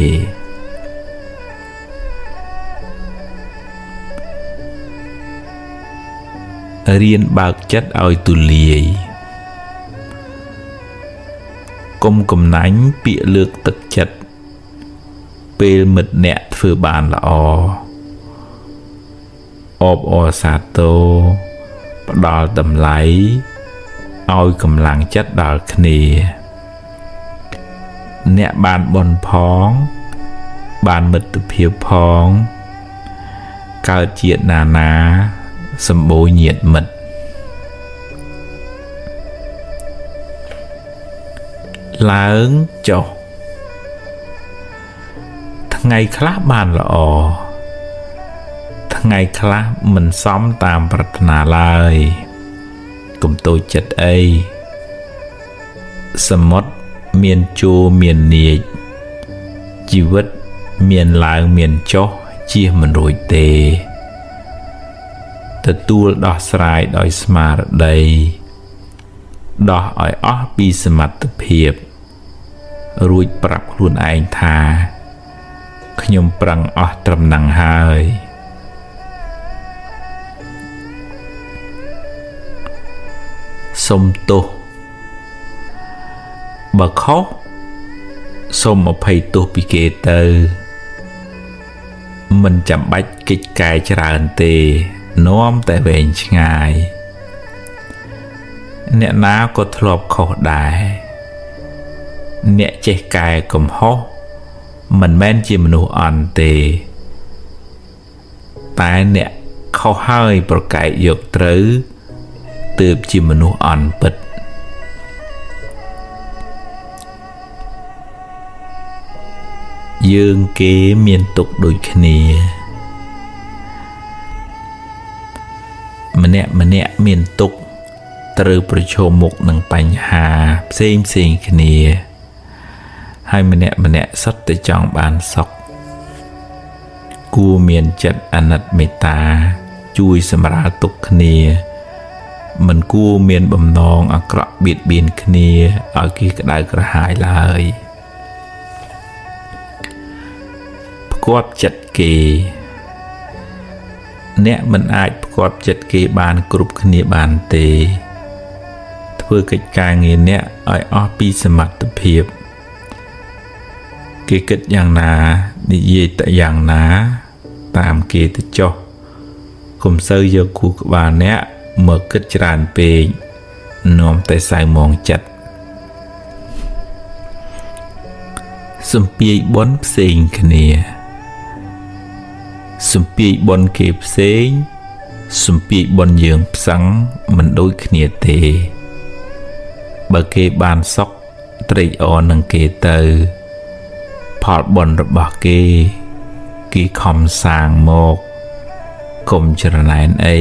រៀនបើកចិត្តឲ្យទូលាយកុំកំណាញ់ពាក្យលើកទឹកចិត្តពេលមិត្តអ្នកធ្វើបានល្អអបអរសាទរផ្ដល់តម្លៃឲ្យកម្លាំងចិត្តដល់គ្នាអ្នកបានបុណ្យផងបានមិត្តភាពផងកើតជាតិណាសម្បូរញាតិមិត្តឡើងចុះថ្ងៃខ្លះបានល្អថ្ងៃខ្លះមិនសមតាមប្រាថ្នាឡើយកុំតូចចិត្តអីសមុទ្រមានជួរមាននាចជីវិតមានឡើងមានចុះជៀសមិនរួចទេទទួលដោះស្រាយដោយស្មារតីដោះឲ្យអស់ពីសមត្ថភាពរួចប្រាប់ខ្លួនឯងថាខ្ញុំប្រឹងអស់ត្រឹមហ្នឹងហើយសុំទោសបើខុសសូមអភ័យទោសពីគេទៅមិនចាំបាច់កិច្ចការច្រើនទេនាំតែវែងឆ្ងាយអ្នកណាក៏ធ្លាប់ខុសដែរអ្នកចេះកែកំហុសមិនមែនជាមនុស្សអន់ទេតែអ្នកខុសហើយប្រកែកយកត្រូវទើបជាមនុស្សអន់ពិតយើងគេមានទុក្ខដូចគ្នាម្នាក់មានទុក្ខត្រូវប្រឈមមុខនឹងបញ្ហាផ្សេងគ្នាហើយម្នាក់សុទ្ធតែចង់បានសុខគួរមានចិត្តអាណិតមេត្តាជួយសម្រាលទុក្ខគ្នាមិនគួរមានបំណងអាក្រក់បៀតបៀនគ្នាឲ្យគេក្តៅក្រហាយឡើយផ្គាប់ចិត្តគេអ្នកមិនអាចផ្គាប់ចិត្តគេបានគ្រប់គ្នាបានទេធ្វើកិច្ចការងារអ្នកឲ្យអស់ពីសមត្ថភាពគេគិតយ៉ាងណានិយាយតែយ៉ាងណាតាមគេទៅចុះកុំសូវយកគូក្បាលអ្នកមកគិតច្រើនពេកនាំតែសៅមងចិត្តសំពាយបុណ្យផ្សេងគ្នា សំពីបនគេផ្សេងសំពីបនយើងផ្សឹងមិនដូចគ្នាទេបើគេបានសុខត្រេកអរនឹងគេទៅផលបនរបស់គេខំសាងមកកុំច្រណែនអី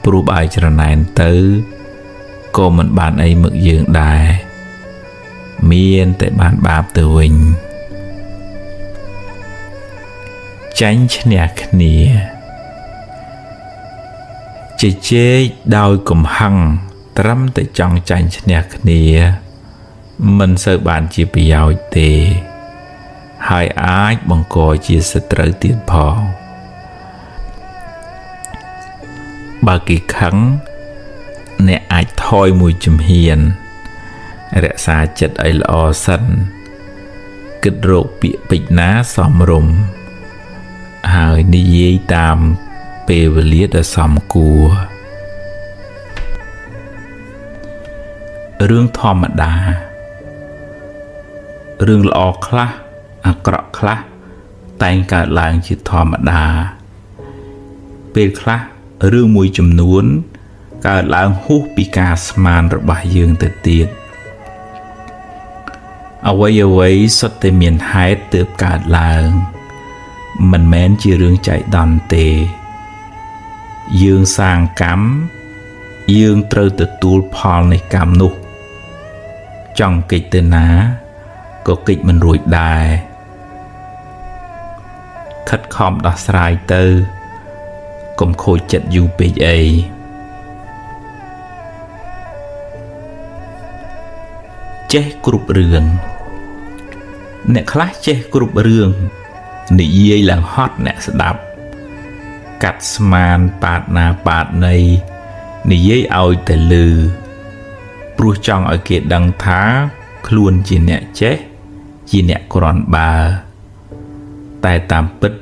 ព្រោះបើច្រណែនទៅក៏មិនបានអីមកយើងដែរមានតែបានបាបទៅវិញចាញ់ឈ្នះគ្នាជជែកដោយកំហឹងត្រឹមតែចង់ចាញ់ឈ្នះគ្នាមិនសូវបានជាប្រយោជន៍ទេហើយអាចបង្កជាសត្រូវទៀតផងបើគេខឹងអ្នកអាចថយមួយជំហានរក្សាចិត្តឲ្យល្អសិនគិតរកពាក្យពេចន៍ណាសមរម្យហើយនិយាយតាមពេលវេលាដែលសមគួររឿងធម្មតារឿងល្អខ្លះអាក្រក់ខ្លះតែងកើតឡើងជាធម្មតាពេលខ្លះរឿងមួយចំនួនកើតឡើងហួសពីការស្មានរបស់យើងទៅទៀតអ្វីសុទ្ធតែមានហេតុទើបកើតឡើងមិនមែនជារឿងចៃដន្យទេយើងសាងកម្មយើងត្រូវទទួលផលនៃកម្មនោះចង់កិច្ចទៅណាក៏កិច្ចមិនរួចដែរខិតខំដោះស្រាយទៅកុំខូចចិត្តយូរពេកអីចេះគ្រប់រឿងអ្នកខ្លះចេះគ្រប់រឿងនិយាយឡើងហត់អ្នកស្ដាប់កាត់ស្មានប៉ាតណាប៉ាតណីនិយាយឲ្យតែលឺព្រោះចង់ឲ្យគេដឹងថាខ្លួនជាអ្នកចេះជាអ្នកគ្រាន់បើតែតាមពិត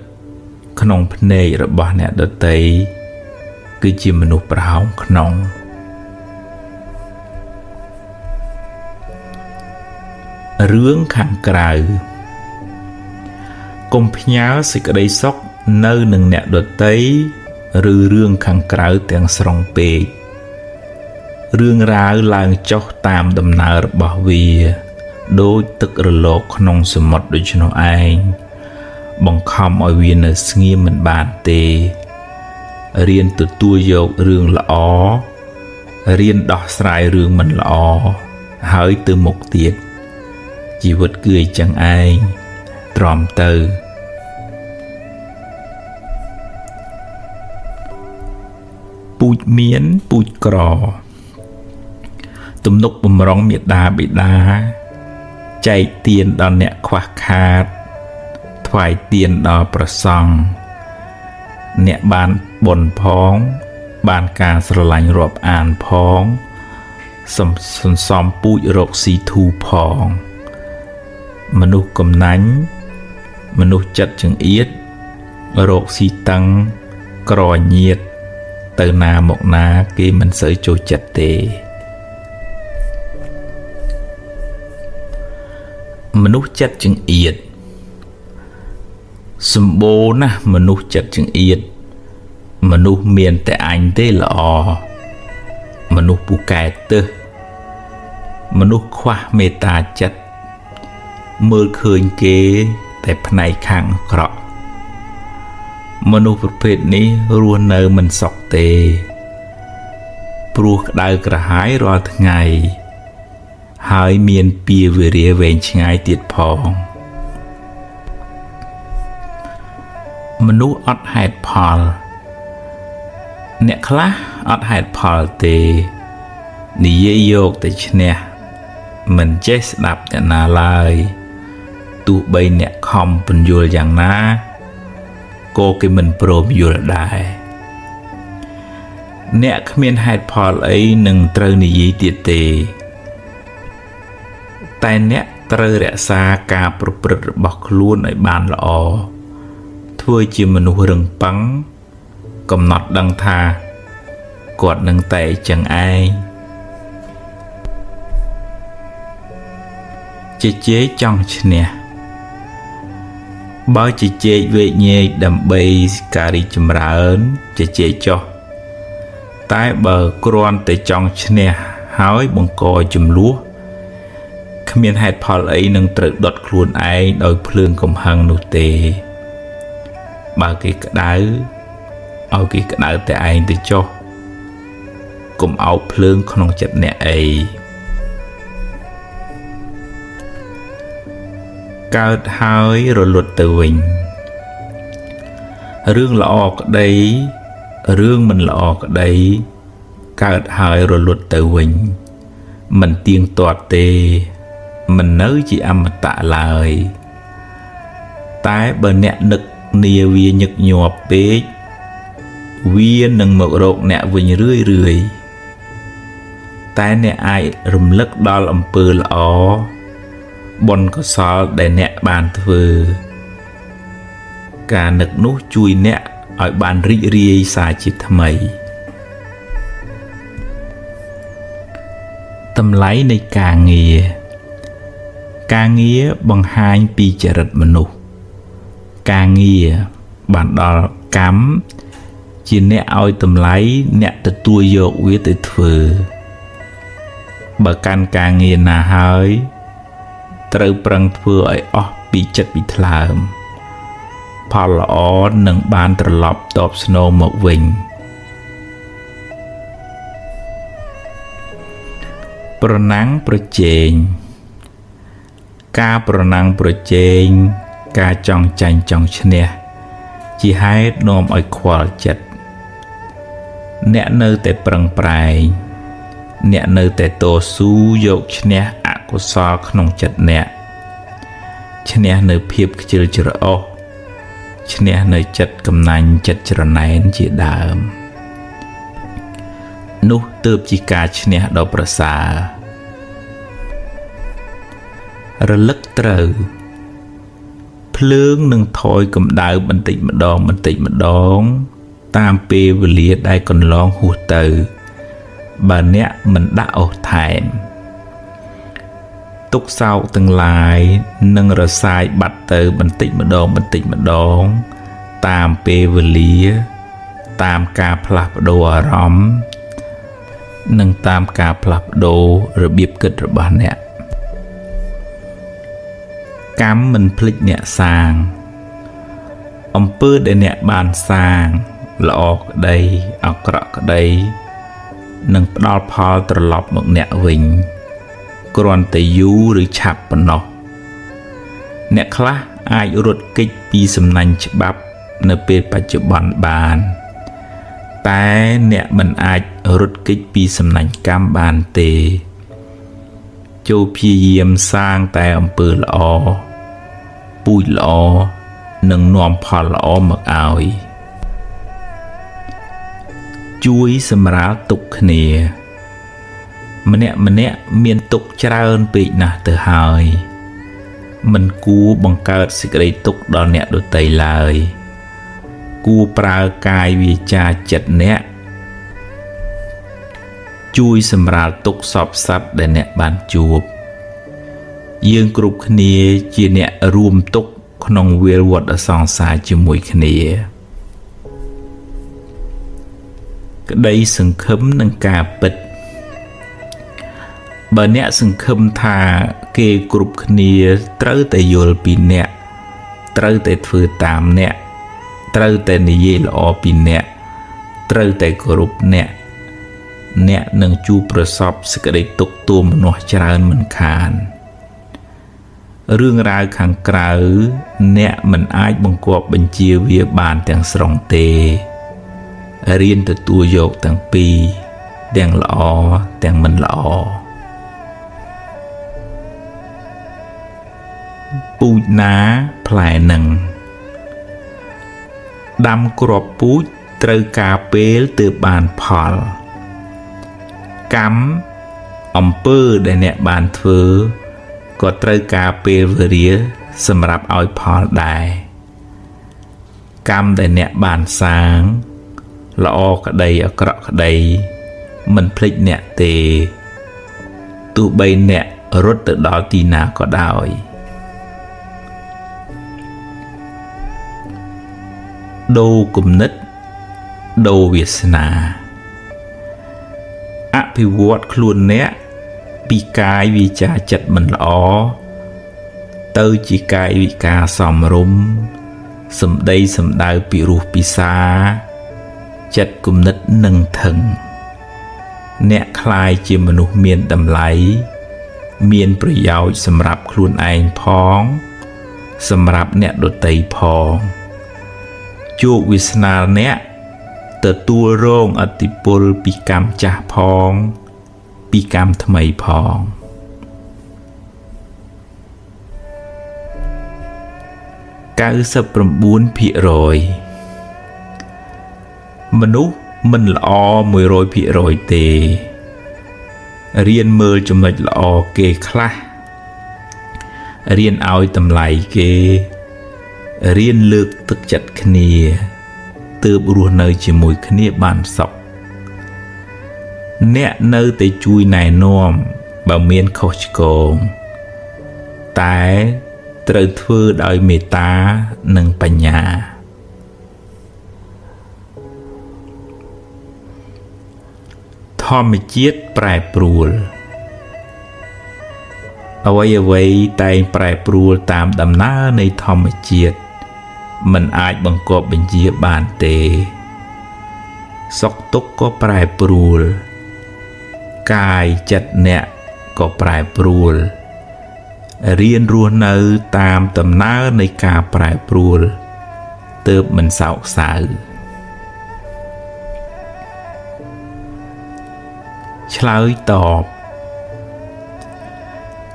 ក្នុងភ្នែករបស់អ្នកដទៃគឺជាមនុស្សប្រហោងក្នុងរឿងខាងក្រៅកុំផ្ញើសេចក្តីសុខនៅនឹងអ្នកដទៃឬរឿងខាងក្រៅទាំងស្រុងពេករឿងរ៉ាវឡើងចុះតាមដំណើររបស់វាដូចទឹករលកក្នុងសមុទ្រដូច្នោះឯងបង្ខំឲ្យវានៅស្ងៀមមិនបានទេរៀនទទួលយករឿងល្អរៀនដោះស្រាយរឿងមិនល្អហើយទៅមុខទៀតជីវិតគឺអញ្ចឹងឯងទ្រាំទៅពូជមានពូជក្រទំនុកបំរុងមេដាបិតាចែកទានដល់អ្នកខ្វះខាតថ្វាយទានដល់ព្រះសង្ឃអ្នកបានបុណ្យផងបានការស្រឡាញ់រាប់អានផងសន្សំពូជរកស៊ីធូផង មនុស្សកំណាញ់មនុស្សចិត្តចង្អៀតរោគស៊ីតឹងក្រញៀតទៅណាមកណាគេមិនសូវចូលចិត្តទេមនុស្សចិត្តចង្អៀតសម្បូរណាស់មនុស្សចិត្តចង្អៀតមនុស្សមានតែអញទេល្អមនុស្សពូកែទឹះមនុស្សខ្វះមេត្តាចិត្តមើលឃើញគេតែផ្នែកខាងអាក្រក់មនុស្សប្រភេទនេះរស់នៅមិនសុខទេព្រោះក្តៅក្រហាយរាល់ថ្ងៃហើយមានពៀវេរាវែងឆ្ងាយទៀតផងមនុស្សអត់ហេតុផលអ្នកខ្លះអត់ហេតុផលទេនិយាយយកតែឈ្នះមិនចេះស្ដាប់អ្នកណាឡើយទោះបីអ្នកខំពន្យល់យ៉ាងណាក៏គេមិនព្រមយល់ដែរអ្នកគ្មានហេតុផលអីនឹងត្រូវនិយាយទៀតទេតែអ្នកត្រូវរក្សាការប្រព្រឹត្តរបស់ខ្លួនឲ្យបានល្អធ្វើជាមនុស្សរឹងប៉ឹងកំណត់ដឹងថាគាត់នឹងតែចឹងឯងជជែកចង់ឈ្នះ បើជជែកវែកញែកដើម្បីការរីចម្រើនជជែកចុះតែបើគ្រាន់តែចង់ឈ្នះហើយបង្កចំនួនគ្មានហេតុផលអីនឹងត្រូវដុតខ្លួនឯងដោយភ្លើងកំហឹងនោះទេបើគេក្តៅឲ្យគេក្តៅតែឯងទៅចុះកុំអោបភ្លើងក្នុងចិត្តអ្នកអីកើតហើយរលត់ទៅវិញរឿងល្អក្តីរឿងមិនល្អក្តីកើតហើយរលត់ទៅវិញមិនទៀងទាត់ទេមិននៅជាអមតៈឡើយតែបើអ្នកនឹកនាវាញឹកញាប់ពេកវានឹងមករកអ្នកវិញរឿយតែអ្នកអាចរំលឹកដល់អំពើល្អបុណ្យកុសលដែលអ្នកបានធ្វើការនឹកនោះជួយអ្នកឲ្យបានរីករាយសារជាថ្មីតម្លៃនៃការងារបង្ហាញពីចរិតមនុស្សការងារបានដល់កម្មជាអ្នកឲ្យតម្លៃអ្នកទទួលយកវាទៅធ្វើបើកាន់ការងារណាហើយត្រូវប្រឹងធ្វើឲ្យអស់ពីចិត្តពីថ្លើមផលល្អនឹងបានត្រឡប់តបស្នងមកវិញប្រណាំងប្រជែងការប្រណាំងប្រជែងការចង់ចាញ់ចង់ឈ្នះជាហេតុនាំឲ្យខ្វល់ចិត្តអ្នកនៅតែប្រឹងប្រែងអ្នកនៅតែតស៊ូយកឈ្នះអកុសលក្នុងចិត្តអ្នកឈ្នះនៅភាពខ្ជិលច្រអូសឈ្នះនៅចិត្តកំណាញ់ចិត្តច្រណែនជាដើមនោះទើបជាការឈ្នះដ៏ប្រសើររលឹកត្រូវភ្លើងនឹងថយកម្ដៅបន្តិចម្ដងតាមពេលវេលាដែលកន្លងហួសទៅបើអ្នកមិនដាក់អុសថែមទុក្ខសោកទាំងឡាយនឹងរសាយបាត់ទៅបន្តិចម្ដងតាមពេលវេលាតាមការផ្លាស់ប្ដូរអារម្មណ៍និងតាមការផ្លាស់ប្ដូររបៀបគិតរបស់អ្នកកម្មមិនភ្លេចអ្នកសាងអំពើដែលអ្នកបានសាងល្អក្តីអាក្រក់ក្តីនឹងផ្ដល់ផលត្រឡប់មកអ្នកវិញគ្រាន់តែយូរឬឆាប់ប៉ុណ្ណោះអ្នកខ្លះអាចរត់គេចពីសំណាញ់ច្បាប់នៅពេលបច្ចុប្បន្នបានតែអ្នកមិនអាចរត់គេចពីសំណាញ់កម្មបានទេចូលព្យាយាមសាងតែអំពើល្អពូជល្អនឹងនាំផលល្អមកឲ្យជួយសម្រាលទុក្ខគ្នាម្នាក់មានទុក្ខច្រើនពេកណាស់ទៅហើយមិនគួរបង្កើតសេចក្តីទុក្ខដល់អ្នកដទៃឡើយគួរប្រើកាយវាចាចិត្តអ្នកជួយសម្រាលទុក្ខសពសត្វដែលអ្នកបានជួបយើងគ្រប់គ្នាជាអ្នករួមទុក្ខក្នុងវាលវដ្តសង្សារជាមួយគ្នាក្តីសង្ឃឹមនឹងការពិតបើអ្នកសង្ឃឹមថាគេគ្រប់គ្នាត្រូវតែយល់ពីអ្នកត្រូវតែធ្វើតាមអ្នកត្រូវតែនិយាយល្អពីអ្នកត្រូវតែគោរពអ្នកនឹងជួបប្រសពសេចក្តីទុក្ខទួមនោះច្រើនមិនខានរឿងរ៉ាវខាងក្រៅអ្នកមិនអាចបង្គាប់បញ្ជាវាបានទាំងស្រុងទេរៀនទទួលយកទាំងពីរទាំងល្អទាំងមិនល្អពូជណាផ្លែនឹងដាំគ្រាប់ពូជត្រូវការពេលទើបបានផលកម្មអំពើដែលអ្នកបានធ្វើក៏ត្រូវការពេលវេលាសម្រាប់ឲ្យផលដែរកម្មដែលអ្នកបានសាងល្អក្តីអាក្រក់ក្តីមិនភ្លេចអ្នកទេទោះបីអ្នករត់ទៅដល់ទីណាក៏ដោយ ដូរគំនិតដូរវាសនាអភិវឌ្ឍខ្លួនអ្នកពីកាយវាចាចិត្តមិនល្អទៅជាកាយវិការសមរម្យសម្ដីសម្ដៅពិរោះពិសាចិត្តគំនិតនឹងថឹងអ្នកคลายជាមនុស្សមានតម្លៃមានប្រយោជន៍សម្រាប់ខ្លួនឯងផងសម្រាប់អ្នកដទៃផងជោគវាសនាអ្នកទទួលរងឥទ្ធិពលពីកម្មចាស់ផងពីកម្មថ្មីផង99%មនុស្សមិនល្អ 100% ទេរៀនមើលចំណុចល្អគេខ្លះរៀនឲ្យតម្លៃគេរៀនលើកទឹកចិត្តគ្នាទើបរស់នៅជាមួយគ្នាបានសុខអ្នកនៅតែជួយណែនាំបើមានខុសឆ្គងតែត្រូវធ្វើដោយមេត្តានិងបញ្ញាធម្មជាតិប្រែប្រួលអ្វីតែងប្រែប្រួលតាមដំណើរនៃធម្មជាតិមិនអាចបង្គាប់បញ្ជាបានទេសុខទុក្ខក៏ប្រែប្រួលកាយចិត្តអ្នកក៏ប្រែប្រួលរៀនរស់នៅតាមដំណើរនៃការប្រែប្រួលទើបមិនសោកសៅឆ្លើយតប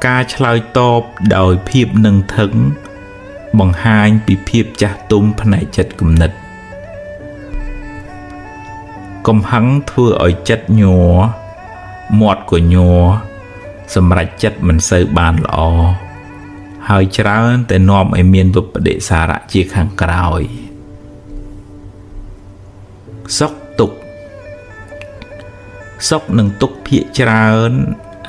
ការឆ្លើយតបដោយភាពនឹងថឹងបង្ហាញពីភាពចាស់ទុំផ្នែកចិត្តគំនិតកំហឹងធ្វើឲ្យចិត្តញ័រមាត់ក៏ញ័រសម្រេចចិត្តមិនសូវបានល្អហើយច្រើនតែនាំឲ្យមានវិប្បដិសារៈជាខាងក្រោយសុខទុក្ខសុខនិងទុក្ខភាគច្រើន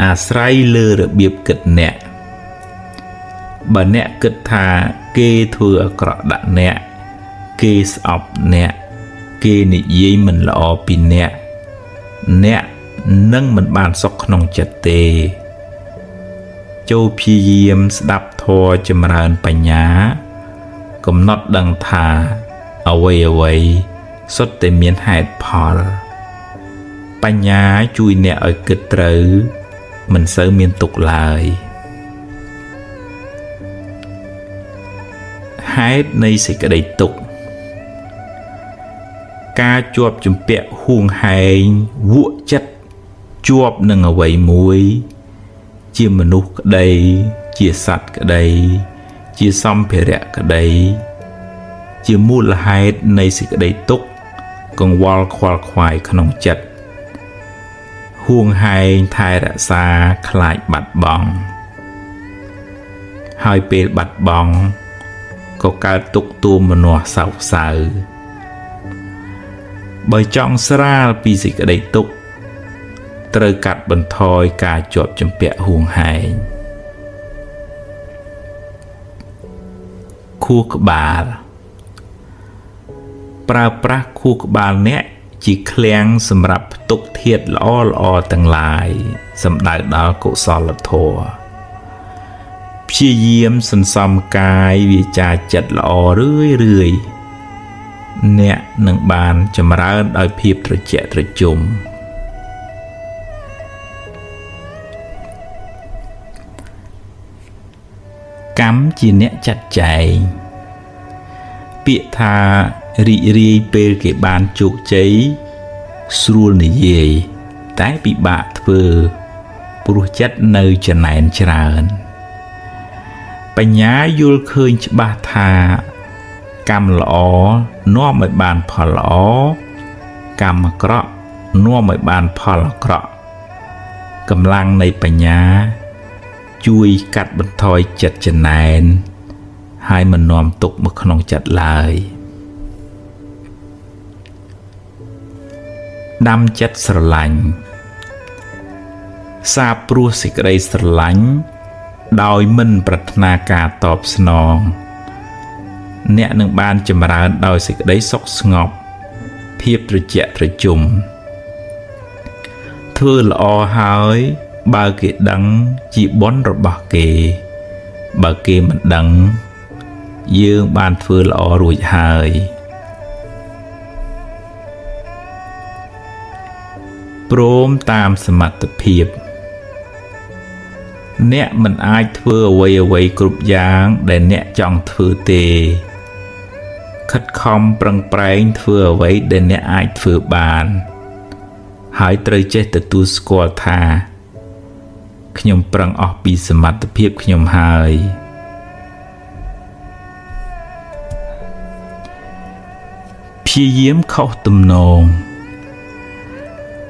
អាស្រ័យលើរបៀបគិតអ្នកបើអ្នកគិតថាគេធ្វើអាក្រក់ដាក់អ្នកគេស្អប់អ្នកគេនិយាយមិនល្អពីអ្នកនឹងមិនបានសុខក្នុងចិត្តទេចូលព្យាយាមស្ដាប់ធម៌ចម្រើនបញ្ញាកំណត់ដឹងថាអ្វីសុទ្ធតែមានហេតុផលបញ្ញាជួយអ្នកឲ្យគិតត្រូវមិនសូវមានទុក្ខឡើយហេតុនៃសេចក្តីទុក្ខការជាប់ជំពាក់ហួងហែងវក់ចិត្តជាប់នឹងអ្វីមួយជាមនុស្សក្តីជាសត្វក្តីជាសម្ភារៈក្តីជាមូលហេតុនៃសេចក្តីទុក្ខកង្វល់ខ្វល់ខ្វាយក្នុងចិត្តហួងហែងថែរក្សាខ្លាចបាត់បង់ហើយពេលបាត់បង់ក៏កើតទុក្ខទូមនាស់សោកសៅបើចង់ស្រាលពីសេចក្តីទុក្ខត្រូវកាត់បន្ថយការជាប់ជំពាក់ហួងហែងខួរក្បាលប្រើប្រាស់ខួរក្បាលអ្នកជាឃ្លាំងសម្រាប់ផ្ទុកធាតុល្អទាំងឡាយសម្ដៅដល់កុសលធម៌ព្យាយាមសន្សំកាយវាចាចិត្តល្អរឿយអ្នកនឹងបានចម្រើនដោយភាពត្រជាក់ត្រជុំកម្មជាអ្នកចាត់ចែងពាក្យថារីករាយពេលគេបានជោគជ័យស្រួលនិយាយតែពិបាកធ្វើព្រោះចិត្តនៅចំណែនច្រើនបញ្ញាយល់ឃើញច្បាស់ថាកម្មល្អនាំឲ្យបានផលល្អកម្មអាក្រក់នាំឲ្យបានផលអាក្រក់កម្លាំងនៃបញ្ញាជួយកាត់បន្ថយចិត្តចំណែនហើយមិននាំទុក្ខមកក្នុងចិត្តឡើយដាំចិត្តស្រឡាញ់សាបព្រោះសេចក្តីស្រឡាញ់ដោយមិនប្រាថ្នាការតបស្នង អ្នកនឹងបានចម្រើនដោយសេចក្តីសុខស្ងប់ភាពត្រជាក់ត្រជុំធ្វើល្អហើយបើគេដឹងជាបុណ្យរបស់គេបើគេមិនដឹងយើងបានធ្វើល្អរួចហើយព្រមតាមសមត្ថភាពអ្នកមិនអាចធ្វើអ្វីគ្រប់យ៉ាងដែលអ្នកចង់ធ្វើទេខិតខំប្រឹងប្រែងធ្វើអ្វីដែលអ្នកអាចធ្វើបានហើយត្រូវចេះទទួលស្គាល់ថាខ្ញុំប្រឹងអស់ពីសមត្ថភាពខ្ញុំហើយព្យាយាមខុសទំនង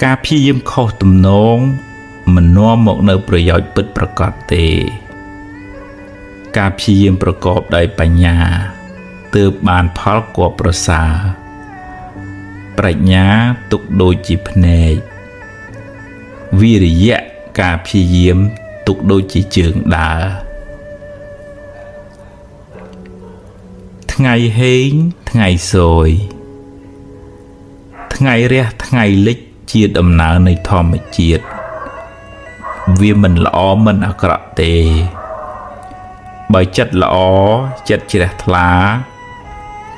ការព្យាយាមខុសទំនងមិននាំមកនៅប្រយោជន៍ពិតប្រាកដទេការព្យាយាមប្រកបដោយបញ្ញាទើបបានផលគួរប្រសើរប្រាជ្ញាទុកដូចជាភ្នែកវិរិយៈការព្យាយាមទុកដូចជាជើងដើរថ្ងៃហេងថ្ងៃសូយថ្ងៃរះថ្ងៃលិចជាដំណើរនៃធម្មជាតិវាមិនល្អមិនអាក្រក់ទេបើចិត្តល្អចិត្តជ្រះថ្លា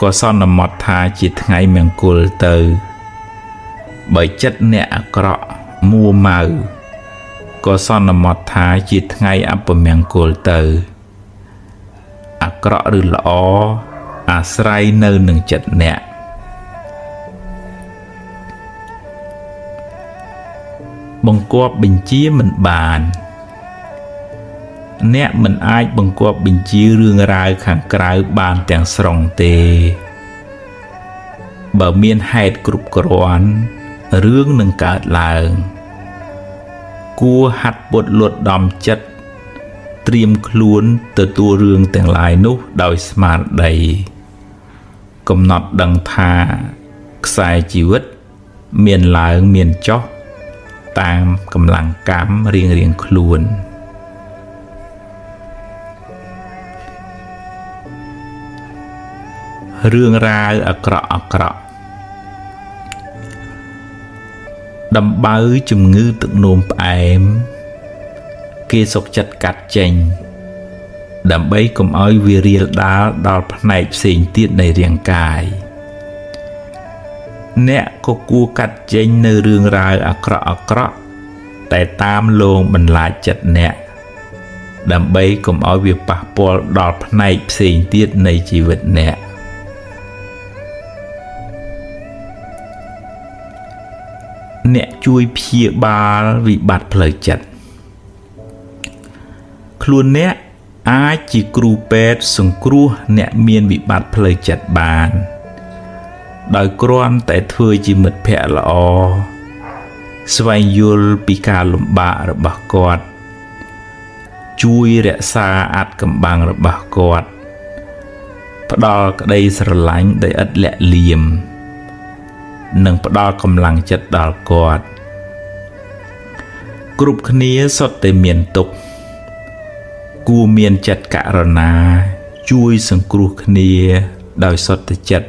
ក៏សន្មត់ថាជាថ្ងៃមង្គលទៅបើចិត្តអ្នកអាក្រក់មួម៉ៅក៏សន្មត់ថាជាថ្ងៃអពមង្គលទៅអាក្រក់ឬល្អអាស្រ័យនៅនឹងចិត្តអ្នកបង្គាប់បញ្ជាមិនបានអ្នកមិនអាចបង្គាប់បញ្ជារឿងរ៉ាវខាងក្រៅបានទាំងស្រុងទេបើមានហេតុគ្រប់គ្រាន់រឿងនឹងកើតឡើងគួរហាត់ពុតលត់ដំចិត្តត្រៀមខ្លួនទទួលរឿងទាំងឡាយនោះដោយស្មារតីកំណត់ដឹងថាខ្សែជីវិតមានឡើងមានចុះតាមកម្លាំងកម្មរៀងខ្លួនរឿងរ៉ាវអាក្រក់ដំបៅជំងឺទឹកនោមផ្អែមគេសុខចិត្តកាត់ចេញដើម្បីកុំឲ្យវារាលដាលដល់ផ្នែកផ្សេងទៀតនៃរាងកាយអ្នកក៏គួរកាត់ចេញនៅរឿងរ៉ាវអាក្រក់តែតាមលងបន្លាចចិត្តអ្នកដើម្បីកុំឲ្យវាប៉ះពាល់ដល់ផ្នែកផ្សេងទៀតនៃជីវិតអ្នកជួយព្យាបាលវិបត្តិផ្លូវចិត្តខ្លួនអ្នកអាចជាគ្រូពេទ្យសង្គ្រោះអ្នកមានវិបត្តិផ្លូវចិត្តបានដោយគ្រាន់តែធ្វើជាមិត្តភក្តិល្អស្វែងយល់ពីការលំបាករបស់គាត់ជួយរក្សាអាថ៌កំបាំងរបស់គាត់ផ្ដល់ក្តីស្រឡាញ់ដោយឥតលាក់លៀមនិងផ្ដល់កម្លាំងចិត្តដល់គាត់គ្រប់គ្នាសុទ្ធតែមានទុក្ខគួរមានចិត្តករុណាជួយសង្គ្រោះគ្នាដោយសុទ្ធចិត្ត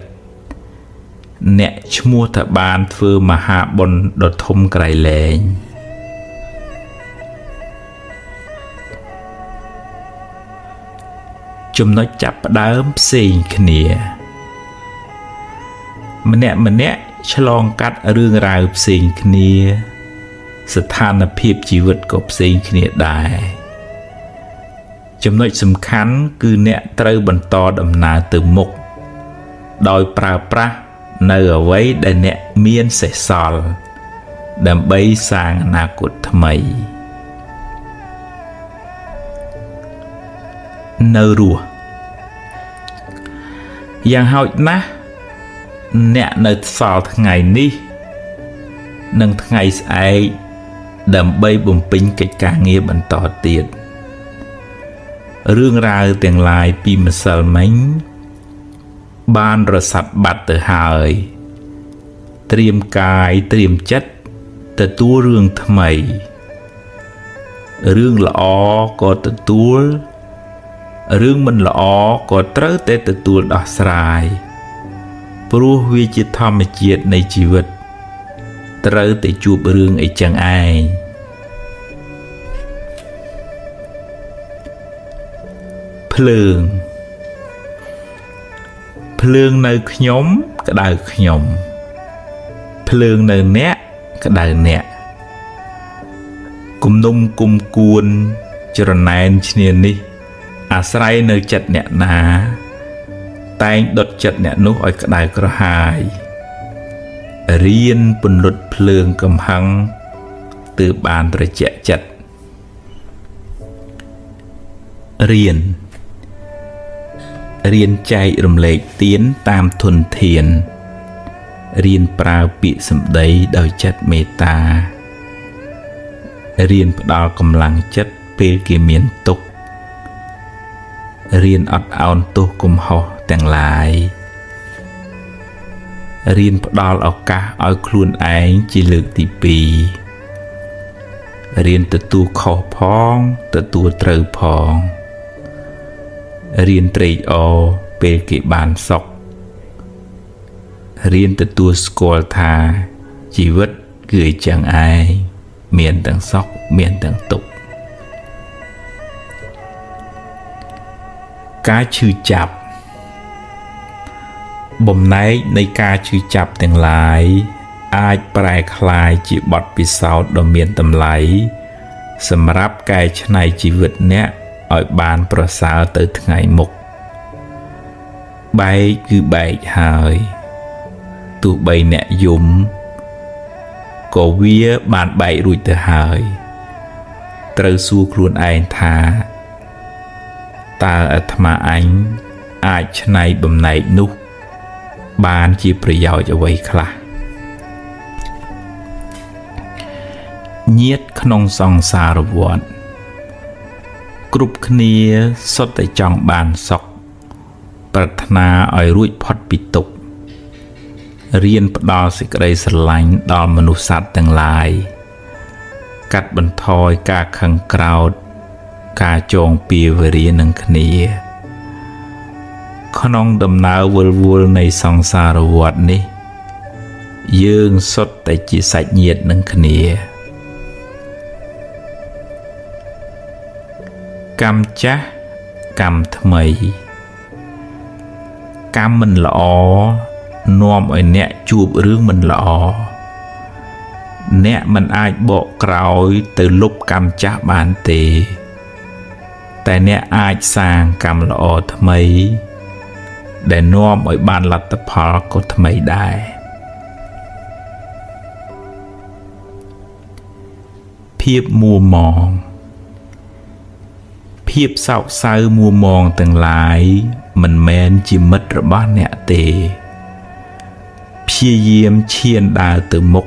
អ្នកឈ្មោះថាបានធ្វើមហាបុណ្យដ៏ធំក្រៃលែងចំណុចចាប់ផ្ដើមផ្សេងគ្នាម្នាក់ឆ្លងកាត់រឿងរ៉ាវផ្សេងគ្នាស្ថានភាពជីវិតក៏ផ្សេងគ្នាដែរចំណុចសំខាន់គឺអ្នកត្រូវបន្តដំណើរទៅមុខដោយប្រើប្រាស់នៅអ្វីដែលអ្នកមានសេសសល់ដើម្បីសាងអនាគតថ្មីនៅរស់យ៉ាងហោចណាស់អ្នកនៅសល់ថ្ងៃនេះនិងថ្ងៃស្អែកដើម្បីបំពេញកិច្ចការងារបន្តទៀតរឿងរ៉ាវទាំងឡាយពីម្សិលមិញបានរសាត់បាត់ទៅហើយត្រៀមកាយត្រៀមចិត្តទទួលរឿងថ្មីរឿងល្អក៏ទទួល រឿងមិនល្អក៏ត្រូវតែទទួលដោះស្រាយព្រោះវាជាធម្មជាតិនៃជីវិតត្រូវតែជួបរឿងអីចឹងឯងភ្លើងនៅខ្ញុំក្តៅខ្ញុំភ្លើងនៅអ្នកក្តៅអ្នកគំនុំគុំគួនច្រណែនឈ្នានេះអាស្រ័យនៅចិត្តអ្នកណាតែងដុតចិត្តអ្នកនោះឲ្យក្តៅក្រហាយរៀនពន្លត់ភ្លើងកំហឹងទើបបានត្រជាក់ចិត្តរៀនចែករំលែកទានតាមធនធានរៀនប្រើពាក្យសម្ដីដោយចិត្តមេត្តារៀនផ្ដល់កម្លាំងចិត្តពេលគេមានទុក្ខរៀនអត់ឱនទោសកំហុសទាំងឡាយរៀនផ្ដល់ឱកាសឲ្យខ្លួនឯងជាលើកទី2រៀនទទួលខុសផងទទួលត្រូវផងរៀនត្រេកអរពេលគេបានសុខរៀនទទួលស្គាល់ថាជីវិតគឺអញ្ចឹងឯងមានទាំងសុខមានទាំងទុក្ខការឈឺចាប់បំណែកនៃការឈឺចាប់ទាំងឡាយអាចប្រែក្លាយជាបទពិសោធន៍ដ៏មានតម្លៃសម្រាប់កែច្នៃជីវិតអ្នកឲ្យបានប្រសើរទៅថ្ងៃមុខបែកគឺបែកហើយទោះបីអ្នកយំក៏វាបានបែករួចទៅហើយត្រូវសួរខ្លួនឯងថាតើអាត្មាអញអាចច្នៃបំណែកនោះបានជាប្រយោជន៍អ្វីខ្លះញាតិក្នុងសង្សារវដ្តគ្រប់គ្នាសុទ្ធតែចង់បានសុខប្រាថ្នាឲ្យរួចផុតពីទុក្ខរៀនផ្ដល់សេចក្តីស្រឡាញ់ដល់មនុស្សសត្វទាំងឡាយកាត់បន្ថយការខឹងក្រោធការចងពៀវរានឹងគ្នាក្នុងដំណើរវិលវល់នៃសង្សារវដ្តនេះយើងសុទ្ធតែជាសាច់ញាតិនឹងគ្នាកម្មចាស់កម្មថ្មីកម្មមិនល្អនាំឲ្យអ្នកជួបរឿងមិនល្អអ្នកមិនអាចបកក្រោយទៅលុបកម្មចាស់បានទេតែអ្នកអាចសាងកម្មល្អថ្មីដែលនាំឲ្យបានលទ្ធផលក៏ថ្មីដែរភាពមួម៉ងភាពសោកសៅមួម៉ងទាំងឡាយមិនមែនជាមិត្តរបស់អ្នកទេព្យាយាមឈានដើរទៅមុខ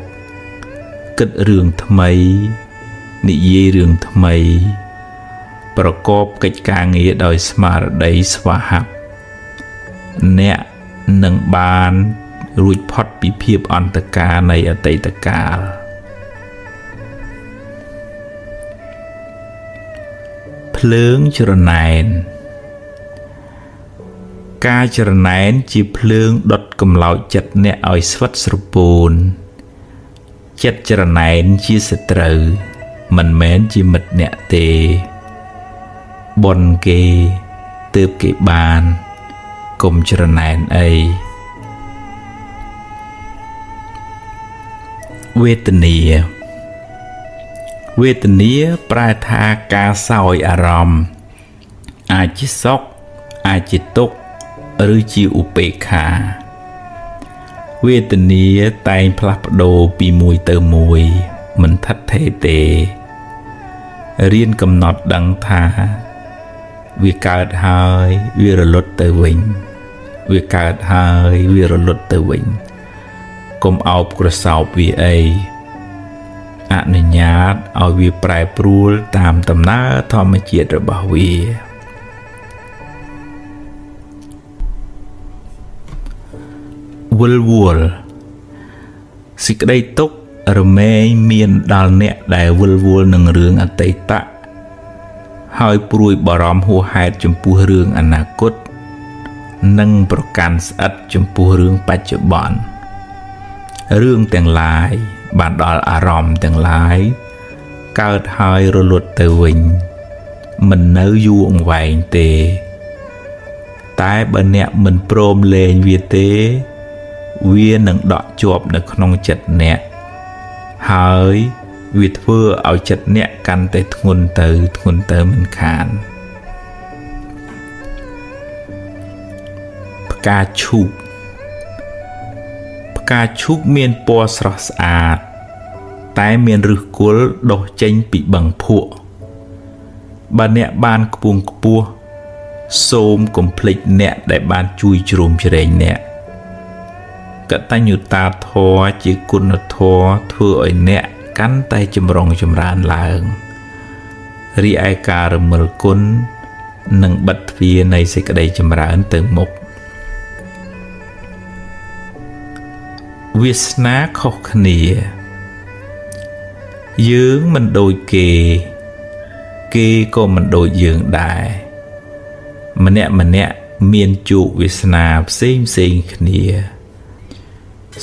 គិតរឿងថ្មីនិយាយរឿងថ្មីប្រកបកិច្ចការងារដោយស្មារតីស្វាហាប់អ្នកនឹងបានរួចផុតពីភាពអន្តការនៃអតីតកាលភ្លើងច្រណែនការច្រណែនជាភ្លើងដុតកម្លោចចិត្តអ្នកឲ្យស្វិតស្រពោនចិត្តច្រណែនជាសត្រូវមិនមែនជាមិត្តអ្នកទេបុណ្យគេទើបគេបានកុំច្រណែនអីវេទនាប្រែថាការសោយអារម្មណ៍អាចជាសុខអាចជាទុក្ខឬជាឧបេក្ខាវេទនាតែងផ្លាស់ប្ដូរពីមួយទៅមួយមិនថិតថេរទេរៀនកំណត់ដឹងថាវាកើតហើយវារលត់ទៅវិញវាកើតហើយវារលត់ទៅវិញកុំអោបក្រសោបវាអីអនុញ្ញាតឲ្យវាប្រែប្រួលតាមដំណើរធម្មជាតិរបស់វាវិលវល់សេចក្តីទុក្ខរមែងមានដល់អ្នកដែលវិលវល់នឹងរឿងអតីត ហើយព្រួយបារម្ភហួសហេតុចំពោះរឿងអនាគតនិងប្រកាន់ស្អិតចំពោះរឿងបច្ចុប្បន្នរឿងទាំងឡាយបានដល់អារម្មណ៍ទាំងឡាយកើតហើយរលត់ទៅវិញមិននៅយូរអង្វែងទេតែបើអ្នកមិនព្រមលែងវាទេវានឹងដក់ជាប់នៅក្នុងចិត្តអ្នកហើយវាធ្វើឲ្យចិត្តអ្នកកាន់តែធ្ងន់ទៅមិនខានផ្កាឈូកមានពណ៌ស្រស់ស្អាតតែមានឫសគល់ដុះចេញពីបឹងភក់បើអ្នកបានខ្ពង់ខ្ពស់សូមកុំភ្លេចអ្នកដែលបានជួយជ្រោមជ្រែងអ្នកកតញ្ញូតាធម៌ជាគុណធម៌ធ្វើឲ្យអ្នកកាន់តែចម្រុងចម្រើនឡើងរីឯការរមិលគុណនឹងបិទទ្វារនៃសេចក្តីចម្រើនទៅមុខវាសនាខុសគ្នាយើងមិនដូចគេក៏មិនដូចយើងដែរម្នាក់មានជោគវាសនាផ្សេងគ្នា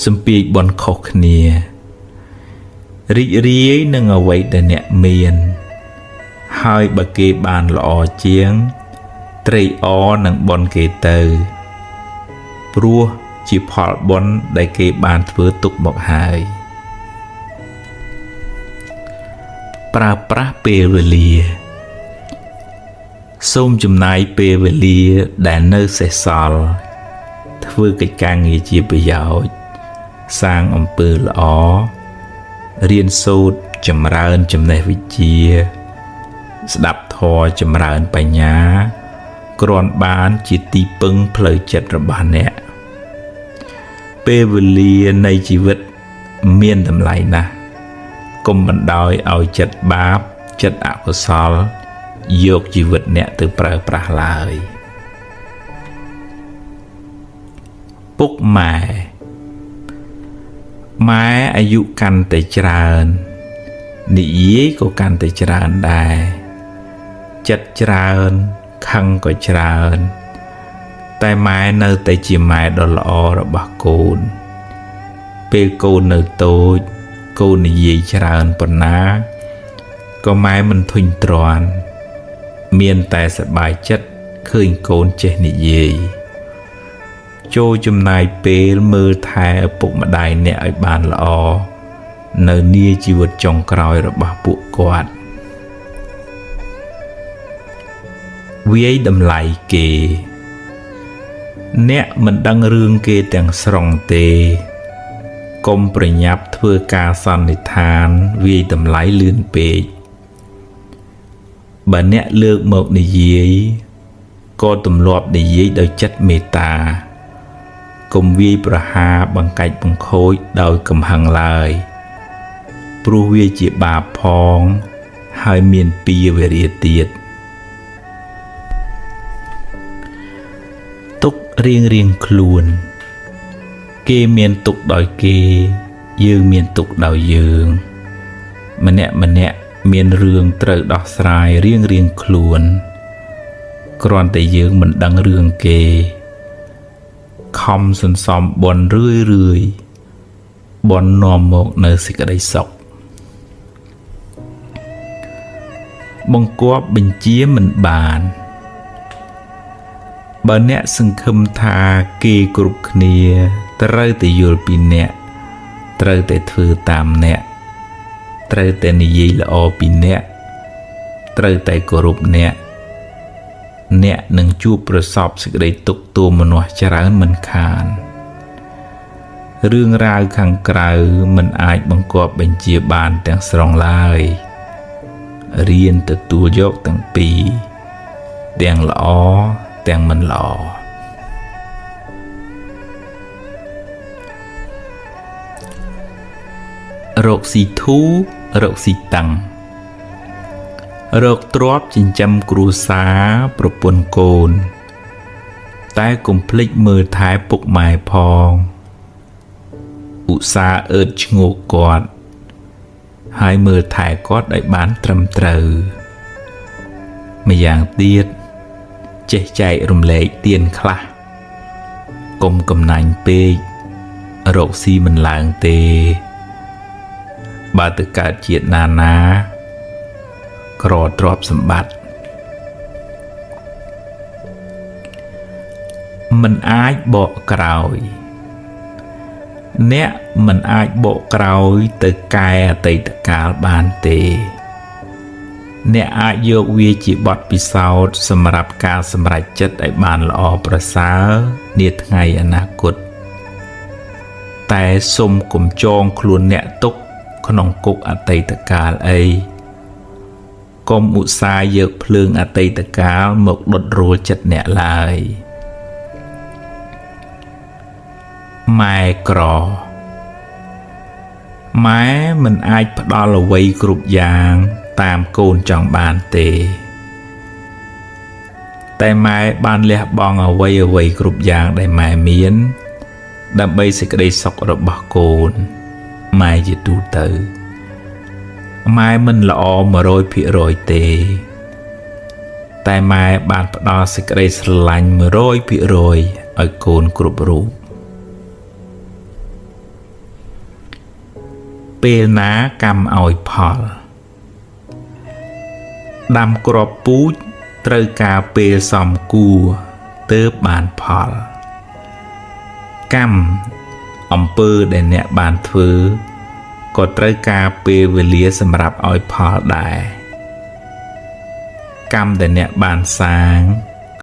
សំពាយបនខុសគ្នារីករាយនឹងអ្វីដែលអ្នកមានហើយបើគេបានល្អជាងត្រេកអរនឹងបនគេទៅព្រោះជាផលបុណ្យដែលគេបានធ្វើទុកមកហើយប្រើប្រាស់ពេលវេលាសូមចំណាយពេលវេលាដែលនៅសេសសល់ធ្វើកិច្ចការងារជាប្រយោជន៍សាងអំពើល្អរៀនសូត្រចម្រើនចំណេះវិជ្ជាស្ដាប់ធម៌ចម្រើនបញ្ញាគ្រាន់បានជាទីពឹងផ្លូវចិត្តរបស់អ្នកពេលវេលានៃជីវិតមានតម្លៃណាស់កុំបណ្ដោយឲ្យចិត្តបាបចិត្តអកុសលយកជីវិតអ្នកទៅប្រើប្រាស់ឡើយពុកម៉ែអាយុកាន់តែច្រើននិយាយក៏កាន់តែច្រើនដែរចិត្តច្រើនខឹងក៏ច្រើនតែម៉ែនៅតែជាម៉ែដ៏ល្អរបស់កូនពេលកូននៅតូចកូននិយាយច្រើនប៉ុណ្ណាក៏ម៉ែមិនធុញទ្រាន់មានតែសប្បាយចិត្តឃើញកូនចេះនិយាយចូលចំណាយពេលមើលថែឪពុកម្ដាយអ្នកឲ្យបានល្អនៅនាជីវិតចុងក្រោយរបស់ពួកគាត់វាយតម្លៃគេអ្នកមិនដឹងរឿងគេទាំងស្រុងទេកុំប្រញាប់ធ្វើការសន្និដ្ឋានវាយតម្លៃលឿនពេកបើអ្នកលើកមកនិយាយក៏ទម្លាប់និយាយដោយចិត្តមេត្តាកុំវាយប្រហារបង្កាច់បង្ខូចដោយកំហឹងឡើយព្រោះវាជាបាបផងហើយមានពីវេរាទៀតទុករៀងខ្លួនគេមានទុកដោយគេយើងមានទុកដោយយើងម្នាក់មានរឿងត្រូវដោះស្រាយរៀងខ្លួនគ្រាន់តែយើងមិនដឹងរឿងគេខំសន្សំបន់រឿយបន់នាំមកនៅសេចក្តីសុខបង្គាប់បញ្ជាមិនបានបើអ្នកសង្ឃឹមថាគេគ្រប់គ្នាត្រូវតែយល់ពីអ្នកត្រូវតែធ្វើតាមអ្នកត្រូវតែនិយាយល្អពីអ្នកត្រូវតែគោរពអ្នកនឹងជួបប្រសពសេចក្តីទុក្ខទោមនស្សច្រើនមិនខានរឿងរ៉ាវខាងក្រៅមិនអាចបង្គាប់បញ្ជាបានទាំងស្រុងឡើយរៀនទទួលយកទាំងពីរទាំងល្អទាំងមិនល្អរកស៊ីធូររកស៊ីតាំងរកទ្រព្យចិញ្ចឹមគ្រួសារប្រពន្ធកូនតែកុំភ្លេចមើលថែពុកម៉ែផងឧស្សាហ៍អឺតឈ្ងោកគាត់ហើយមើលថែគាត់ឲ្យបានត្រឹមត្រូវ ម្យ៉ាងទៀតចេះចែករំលែកទានខ្លះកុំកំណាញ់ពេករកស៊ីមិនឡើងទេបើទៅកើតជាតិណាក្រទ្រព្យសម្បត្តិមិនអាចបកក្រោយអ្នកមិនអាចបកក្រោយទៅកែអតីតកាលបានទេអ្នកអាចយកវាជាបទពិសោធន៍សម្រាប់ការសម្រេចចិត្តឲ្យបានល្អប្រសើរនាថ្ងៃអនាគតតែសូមកុំចងខ្លួនអ្នកទុកក្នុងគុកអតីតកាលអីកុំឧស្សាហ៍យកភ្លើងអតីតកាលមកដុតរួលចិត្តអ្នកឡើយម៉ែក្រម៉ែមិនអាចផ្ដល់អ្វីគ្រប់យ៉ាងតាមកូនចង់បានទេតែម៉ែបានលះបង់អ្វីគ្រប់យ៉ាងដែលម៉ែមានដើម្បីសេចក្តីសុខរបស់កូនម៉ែជាទូទៅម៉ែមិនល្អ 100% ទេតែម៉ែបានផ្ដល់សេចក្តីស្រឡាញ់ 100% ឲ្យកូនគ្រប់រូបពេលណាកម្មឲ្យផលដាំគ្រាប់ពូជត្រូវការពេលសមគួរទើបបានផលកម្មអំពើដែលអ្នកបានធ្វើក៏ត្រូវការពេលវេលាសម្រាប់ឲ្យផលដែរកម្មដែលអ្នកបានសាង